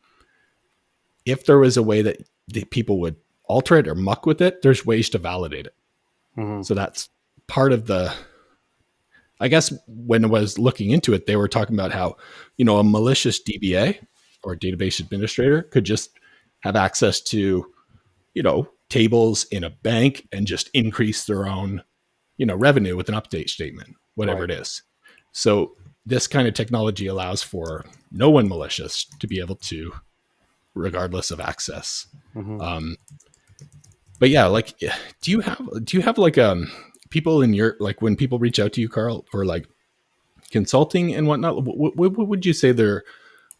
if there was a way that the people would alter it or muck with it, there's ways to validate it. Mm-hmm. So that's part of the, I guess when I was looking into it, they were talking about how, you know, a malicious DBA or database administrator could just have access to, you know, tables in a bank and just increase their own, you know, revenue with an update statement, whatever Right. it is. So this kind of technology allows for no one malicious to be able to, regardless of access. Mm-hmm. Um, but yeah, like, do you have like people in your, like when people reach out to you, Carl, for like consulting and whatnot, what would you say they're,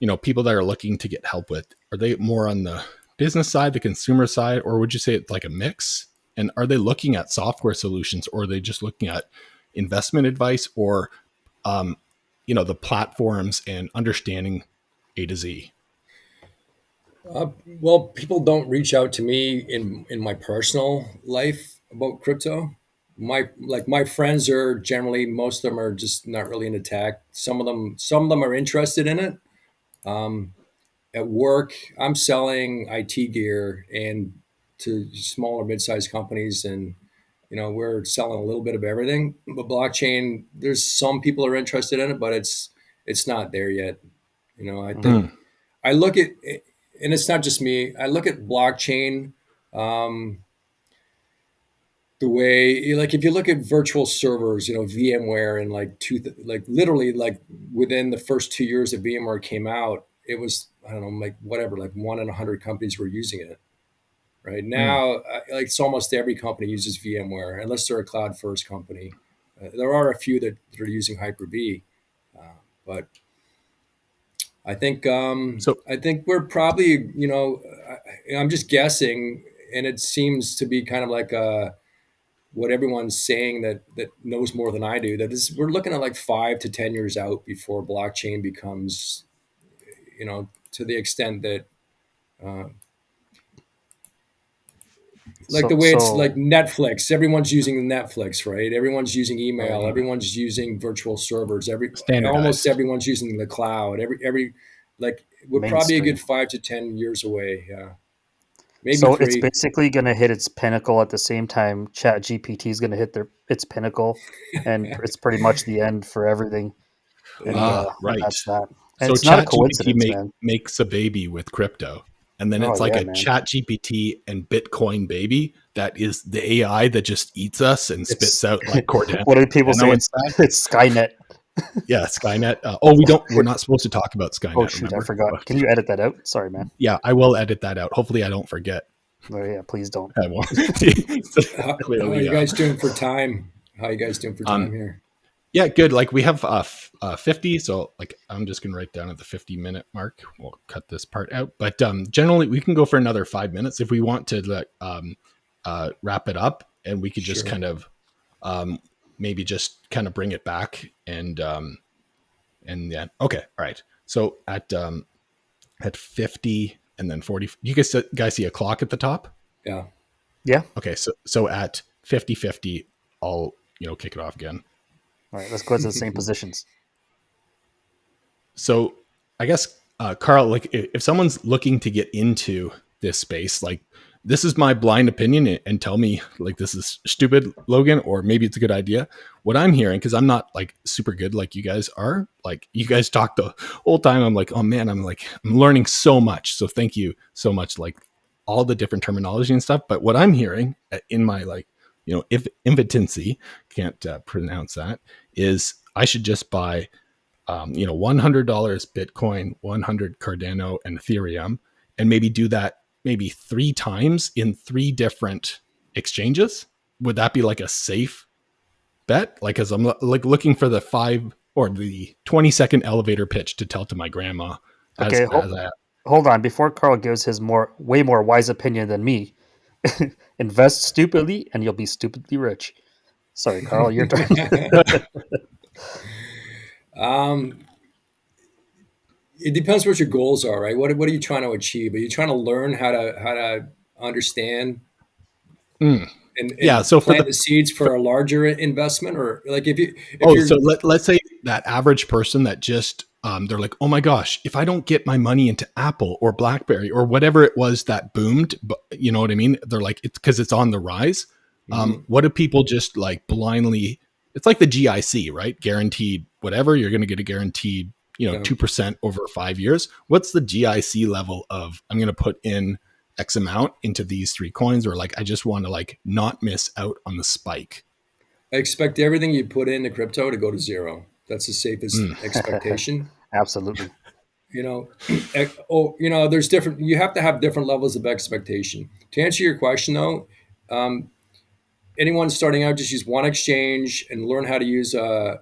you know, people that are looking to get help with? Are they more on the business side, the consumer side, or would you say it's like a mix? And are they looking at software solutions, or are they just looking at investment advice, or um, you know, the platforms and understanding A to Z? Well, people don't reach out to me in my personal life about crypto. My friends are generally, most of them are just not really into tech. Some of them are interested in it. Um, at work, I'm selling IT gear and to smaller mid-sized companies, and we're selling a little bit of everything. But blockchain, there's some people are interested in it, but it's not there yet. I think Mm, I look at, and it's not just me. I look at blockchain um, the way, like, if you look at virtual servers, VMware, and like literally, like within the first 2 years that VMware came out, it was, I don't know, like whatever, like 1 in 100 companies were using it. Right mm. now, like it's almost every company uses VMware unless they're a cloud first company. There are a few that are using Hyper-V, but So I think we're probably, I'm just guessing, and it seems to be kind of like what everyone's saying that knows more than I do. That is, we're looking at like 5 to 10 years out before blockchain becomes, to the extent that, uh, like So the way it's like so Netflix. Everyone's using Netflix, right? Everyone's using right. email. Everyone's using virtual servers. Almost standardized. everyone's using the cloud. Like we're probably a good Mainstream. 5 to 10 years away. Yeah. maybe So it's three. basically going to hit its pinnacle at the same time Chat GPT is going to hit its pinnacle, and it's pretty much the end for everything. Yeah. And Right. that's that. And So it's not a Chat GPT coincidence, man. makes a baby with crypto. And then Oh it's like yeah, a man. Chat GPT and Bitcoin baby that is the AI that just eats us and It's spits out like what do people say? Cordano and stuff. It's Skynet. Yeah, Skynet. Oh, we're not supposed to talk about Oh Skynet, shoot, I remember? forgot. Can you edit that out? Sorry, man. Yeah, I will edit that out. Hopefully I don't forget. Oh yeah, please don't. I won't. So How are clearly, you guys doing for time? How are you guys doing for um, time here? yeah, good. Like we have 50, so like I'm just gonna write down at the 50-minute mark. We'll cut this part out, but generally we can go for another 5 minutes if we want to wrap it up, and we could just Sure. kind of um, maybe just kind of bring it back and then okay, all right. So at 50 and then 40, you guys see a clock at the top? Yeah. Yeah. Okay, so at 50, I'll kick it off again. All right, let's go to the same positions. So I guess Carl, like if someone's looking to get into this space, like this is my blind opinion, and tell me like this is stupid, Logan, or maybe it's a good idea. What I'm hearing, because I'm not like super good like you guys are, like you guys talk the whole time. I'm like, oh man, I'm learning so much. So thank you so much, like all the different terminology and stuff. But what I'm hearing in my if impotency, can't pronounce that, is I should just buy $100 Bitcoin, 100 Cardano, and Ethereum, and maybe do that maybe 3 times in 3 different exchanges. Would that be like a safe bet? Like, as I'm like looking for the 20-second elevator pitch to tell to my grandma Okay, as a hold on. Before Carl gives his way more wise opinion than me, invest stupidly and you'll be stupidly rich. Sorry, Carl, your turn. um, it depends what your goals are, right? What are you trying to achieve? Are you trying to learn how to understand mm, yeah. and So for plant the seeds for for a larger investment, or like if Oh, you're so let's say that average person that just they're like, oh my gosh, if I don't get my money into Apple or BlackBerry or whatever it was that boomed, but you know what I mean? They're like, it's because it's on the rise. Mhm. What do people just like blindly? It's like the GIC, right? Guaranteed whatever you're going to get a guaranteed, Yeah. 2% over 5 years. What's the GIC level of I'm going to put in X amount into these 3 coins, or like I just want to like not miss out on the spike. I expect everything you put into crypto to go to zero. That's the safest Mm, expectation. Absolutely. You know, there's different. You have to have different levels of expectation. To answer your question, though, um, anyone starting out, just use one exchange and learn how to use a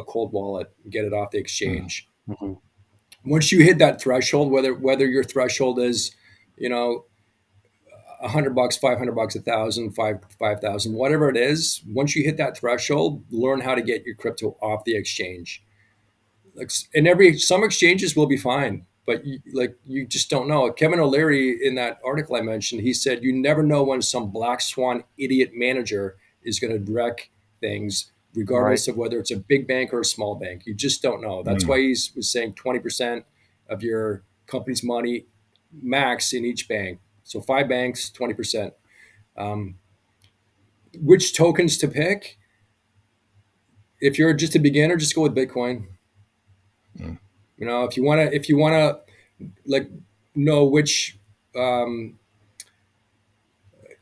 cold wallet and get it off the mm, exchange. Mhm. Once you hit that threshold, whether your threshold is, you know, $100, $500, 1,000, 5,000, whatever it is. Once you hit that threshold, learn how to get your crypto off the exchange. Like, and some exchanges will be fine, but you just don't know. Kevin O'Leary, in that article I mentioned, he said you never know when some black swan idiot manager is going to wreck things, Right. regardless of whether it's a big bank or a small bank. You just don't know. That's mm. why he was saying 20% of your company's money max in each bank. So 5 banks, 20%. Um, which tokens to pick? If you're just a beginner, just go with Bitcoin. Mm. If you wanna like know which um,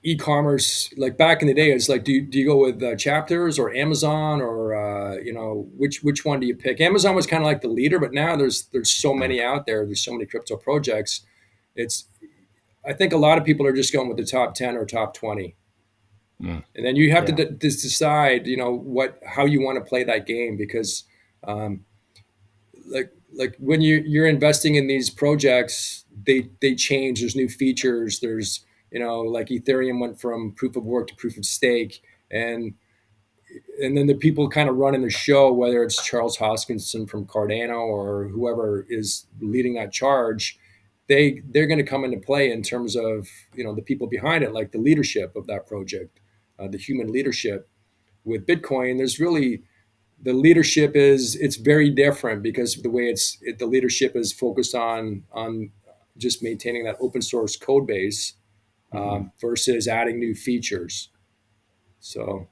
e-commerce, like back in the day, it's like do you go with chapters or Amazon, or which one do you pick? Amazon was kind of like the leader, but now there's so Mm. many out there. There's so many crypto projects. It's I think a lot of people are just going with the top 10 or top 20. Mm. And then you have to Yeah. decide, how you want to play that game, because um, like when you're investing in these projects, they change. There's new features. There's like Ethereum went from proof of work to proof of stake, and then the people kind of running the show, whether it's Charles Hoskinson from Cardano or whoever is leading that charge, they're going to come into play in terms of the people behind it, like the leadership of that project, the human leadership. With Bitcoin, there's really the leadership is it's very different, because the way the leadership is focused on just maintaining that open source code base. Hmm. versus adding new features. So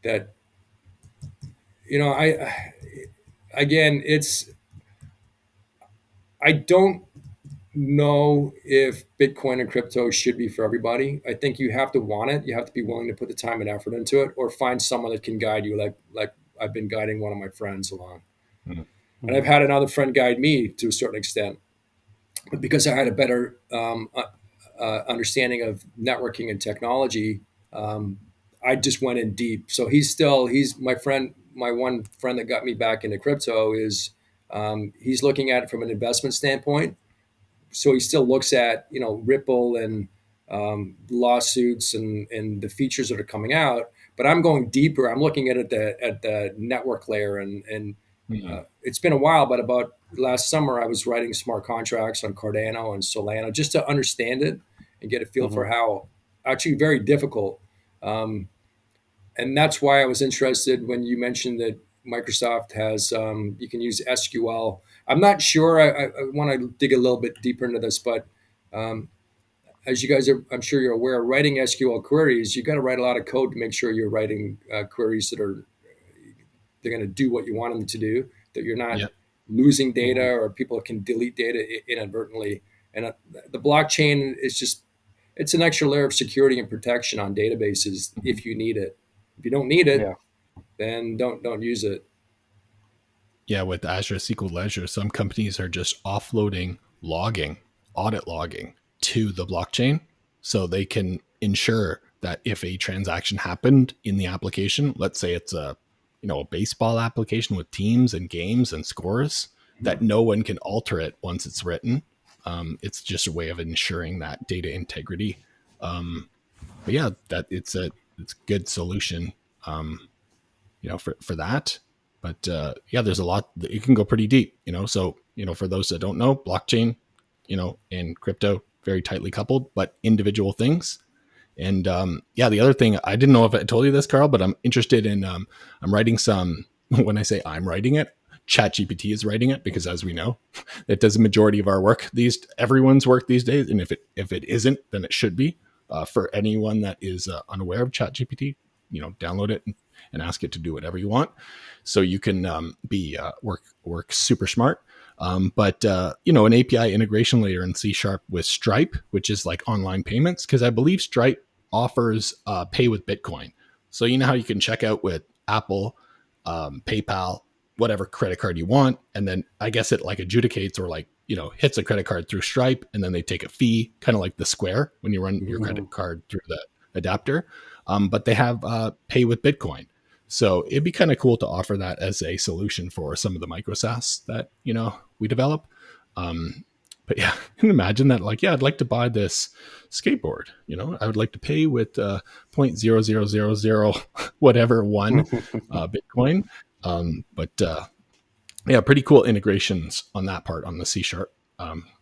that, I again, I don't know if Bitcoin and crypto should be for everybody. I think you have to want it. You have to be willing to put the time and effort into it, or find someone that can guide you, like I've been guiding one of my friends along. Mhm. And I've Hmm. had another friend guide me to a certain extent, but because I had a better understanding of networking and technology, um, I just went in deep. So he's my friend. My one friend that got me back into crypto is, he's looking at it from an investment standpoint. So he still looks at, Ripple and lawsuits and the features that are coming out. But I'm going deeper. I'm looking at it at the network layer, and Mhm. it's been a while. But about last summer, I was writing smart contracts on Cardano and Solana just to understand it and get a feel for Hmm. how, actually very difficult. Um, and that's why I was interested when you mentioned that Microsoft has, you can use SQL. I'm not sure. I want to dig a little bit deeper into this, but um, as you guys are, I'm sure you're aware, writing SQL queries, you got to write a lot of code to make sure you're writing queries that are, they're going to do what you want them to do. That you're not Yeah. losing data, Hmm. or people can delete data inadvertently. And the blockchain is just, it's an extra layer of security and protection on databases Mhm. if you need it. If you don't need it, Yeah. then don't use it. Yeah, with Azure SQL Ledger, some companies are just offloading logging, audit logging to the blockchain so they can ensure that if a transaction happened in the application, let's say it's a baseball application with teams and games and scores, that no one can alter it once it's written. It's just a way of ensuring that data integrity. But yeah, that it's a good solution. Um, for that. But yeah, there's a lot that you can go pretty deep, So, for those that don't know, blockchain, and crypto very tightly coupled, but individual things. And yeah, the other thing, I didn't know if I told you this, Carl, but I'm interested in, I'm writing some, when I say I'm writing it, ChatGPT is writing it because, as we know, it does a majority of our work, everyone's work these days. And if it isn't, then it should be. For anyone that is unaware of ChatGPT, download it and ask it to do whatever you want, so you can be work super smart. But an API integration layer in C# with Stripe, which is like online payments, because I believe Stripe offers pay with Bitcoin. So you know how you can check out with Apple, PayPal, whatever credit card you want, and then I guess it like adjudicates or like hits a credit card through Stripe, and then they take a fee, kind of like the Square when you run your Mhm. Hmm. credit card through the adapter. But they have pay with Bitcoin. So it'd be kind of cool to offer that as a solution for some of the micro SaaS that we develop. Um, but yeah, and imagine that, like, yeah, I'd like to buy this skateboard. I would like to pay with 0.0000 whatever one Bitcoin. But yeah, pretty cool integrations on that part on the C#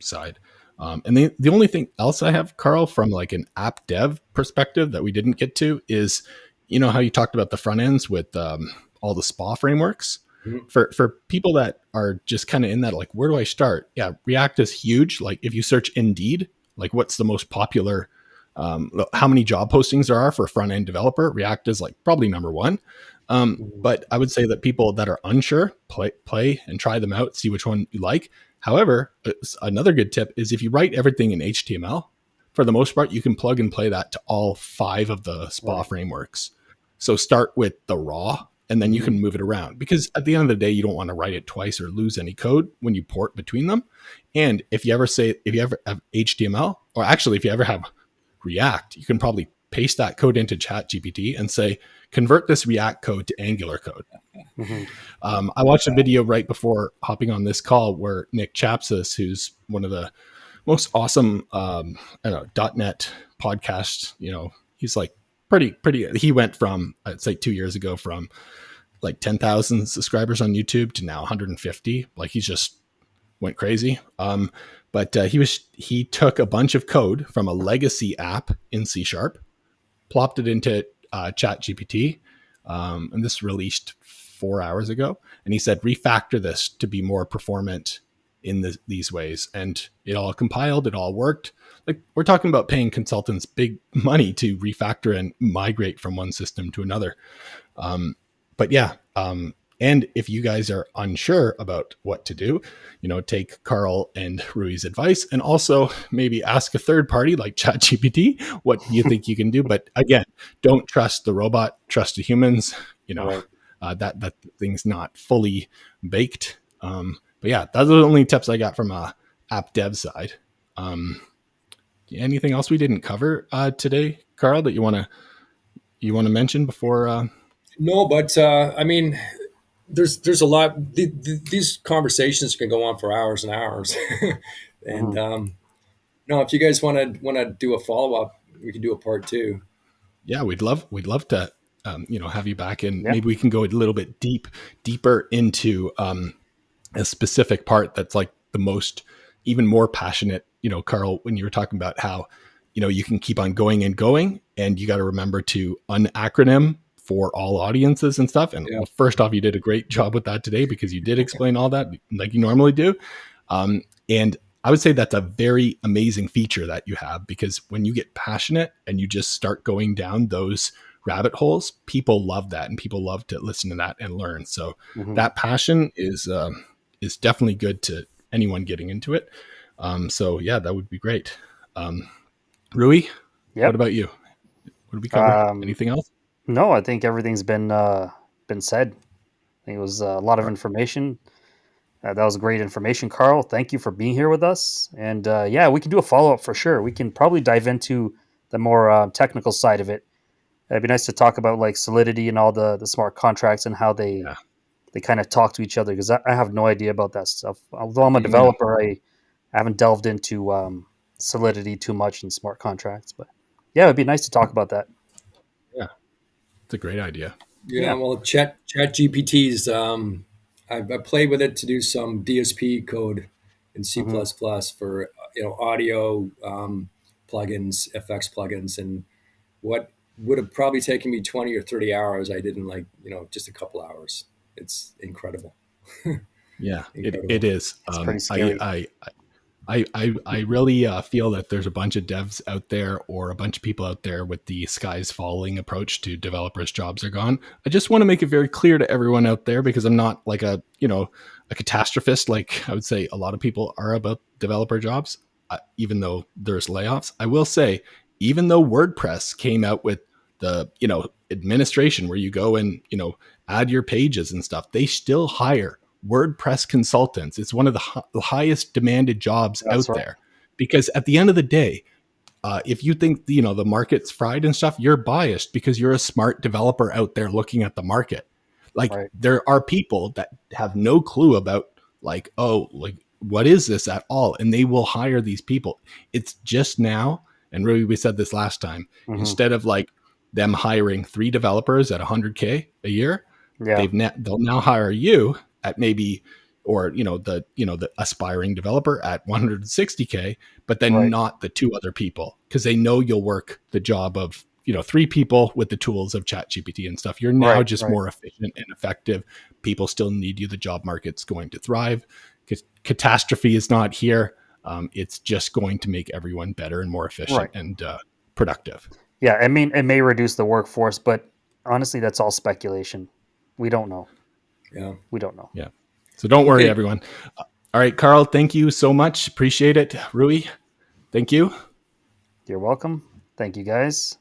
side. And the only thing else I have, Carl, from like an app dev perspective that we didn't get to is, how you talked about the front ends with all the SPA frameworks. Mhm. For people that are just kind of in that, like, where do I start? Yeah, React is huge. Like, if you search Indeed, like, what's the most popular, how many job postings there are for a front end developer? React is like probably number one. Hmm. But I would say that people that are unsure, play and try them out, see which one you like. However, another good tip is if you write everything in HTML, for the most part, you can plug and play that to all 5 of the SPA Right. frameworks. So start with the raw, and then you Mhm. can move it around, because at the end of the day, you don't want to write it twice or lose any code when you port between them. And if you ever have HTML, or actually if you ever have React, you can probably paste that code into ChatGPT and say, convert this React code to Angular code. Hmm. I watched a video right before hopping on this call where Nick Chapsis, who's one of the most awesome, .NET podcasts, he's like pretty. He went from, I'd say 2 years ago, from like 10,000 subscribers on YouTube to now 150. Like, he's just went crazy. But he took a bunch of code from a legacy app in C#, plopped it into Chat GPT, and this released 4 hours ago. And he said, refactor this to be more performant in these ways, and it all compiled, it all worked. Like, we're talking about paying consultants big money to refactor and migrate from one system to another. But yeah, and if you guys are unsure about what to do, take Carl and Rui's advice, and also maybe ask a third party like ChatGPT what you think you can do. But again, don't trust the robot, trust the humans. Right. That thing's not fully baked. But yeah, those are the only tips I got from a app dev side. Anything else we didn't cover today, Carl, that you want to mention before? No, but I mean, there's a lot. These conversations can go on for hours and hours, and Hmm. no, if you guys want to do a follow up, we can do a part two. Yeah, we'd love to have you back, and Yeah. maybe we can go a little bit deeper into a specific part that's like the most, even more passionate. Carl, when you were talking about how you can keep on going and going, and you got to remember to unacronym for all audiences and stuff. And Yeah, well, first off, you did a great job with that today, because you did explain all that like you normally do. And I would say that's a very amazing feature that you have, because when you get passionate and you just start going down those rabbit holes, people love that, and people love to listen to that and learn. So Hmm. that passion is definitely good to anyone getting into it. So yeah, that would be great. Rui, what Yep. about you? What did we cover? Um, Anything else? no, I think everything's been said. I think it was a lot of All right. information. That was great information, Carl. Thank you for being here with us. And yeah, we can do a follow up for sure. We can probably dive into the more technical side of it. It'd be nice to talk about like Solidity and all the smart contracts and how Yeah. they kind of talk to each other, because I have no idea about that stuff. Although I'm a Mm, developer, I haven't delved into Solidity too much and smart contracts. But yeah, it'd be nice to talk about that. yeah, it's a great idea. yeah. Yeah. Well, Chat GPT's. I played with it to do some DSP code in C++ Hmm. for audio plugins, FX plugins, and what would have probably taken me 20 or 30 hours, I did in like just a couple hours. It's incredible. Yeah, it Incredible. is. It's pretty scary. I really feel that there's a bunch of devs out there, or a bunch of people out there, with the skies falling approach to developers' jobs are gone. I just want to make it very clear to everyone out there, because I'm not like a catastrophist like I would say a lot of people are about developer jobs. Even though there's layoffs, I will say, even though WordPress came out with the administration where you go and add your pages and stuff, they still hire WordPress consultants. It's one of the highest demanded jobs That's out right. there, because at the end of the day, if you think the market's fried and stuff, you're biased, because you're a smart developer out there looking at the market. Like, Right. there are people that have no clue about, like, oh, like, what is this at all, and they will hire these people. It's just now, and really, we said this last time, Hmm. instead of like them hiring 3 developers at 100K a year, Yeah. they'll now hire you at maybe, or the aspiring developer at 160K, but then Right. not the 2 other people, because they know you'll work the job of 3 people with the tools of ChatGPT and stuff. You're now Right. just Right. more efficient and effective. People still need you. The job market's going to thrive. Catastrophe is not here. It's just going to make everyone better and more efficient Right. and productive. Yeah. I mean, it may reduce the workforce, but honestly, that's all speculation. We don't know. Yeah. We don't know. Yeah. So don't worry, Okay. everyone. All right, Carl, thank you so much. Appreciate it. Rui, thank you. You're welcome. Thank you, guys.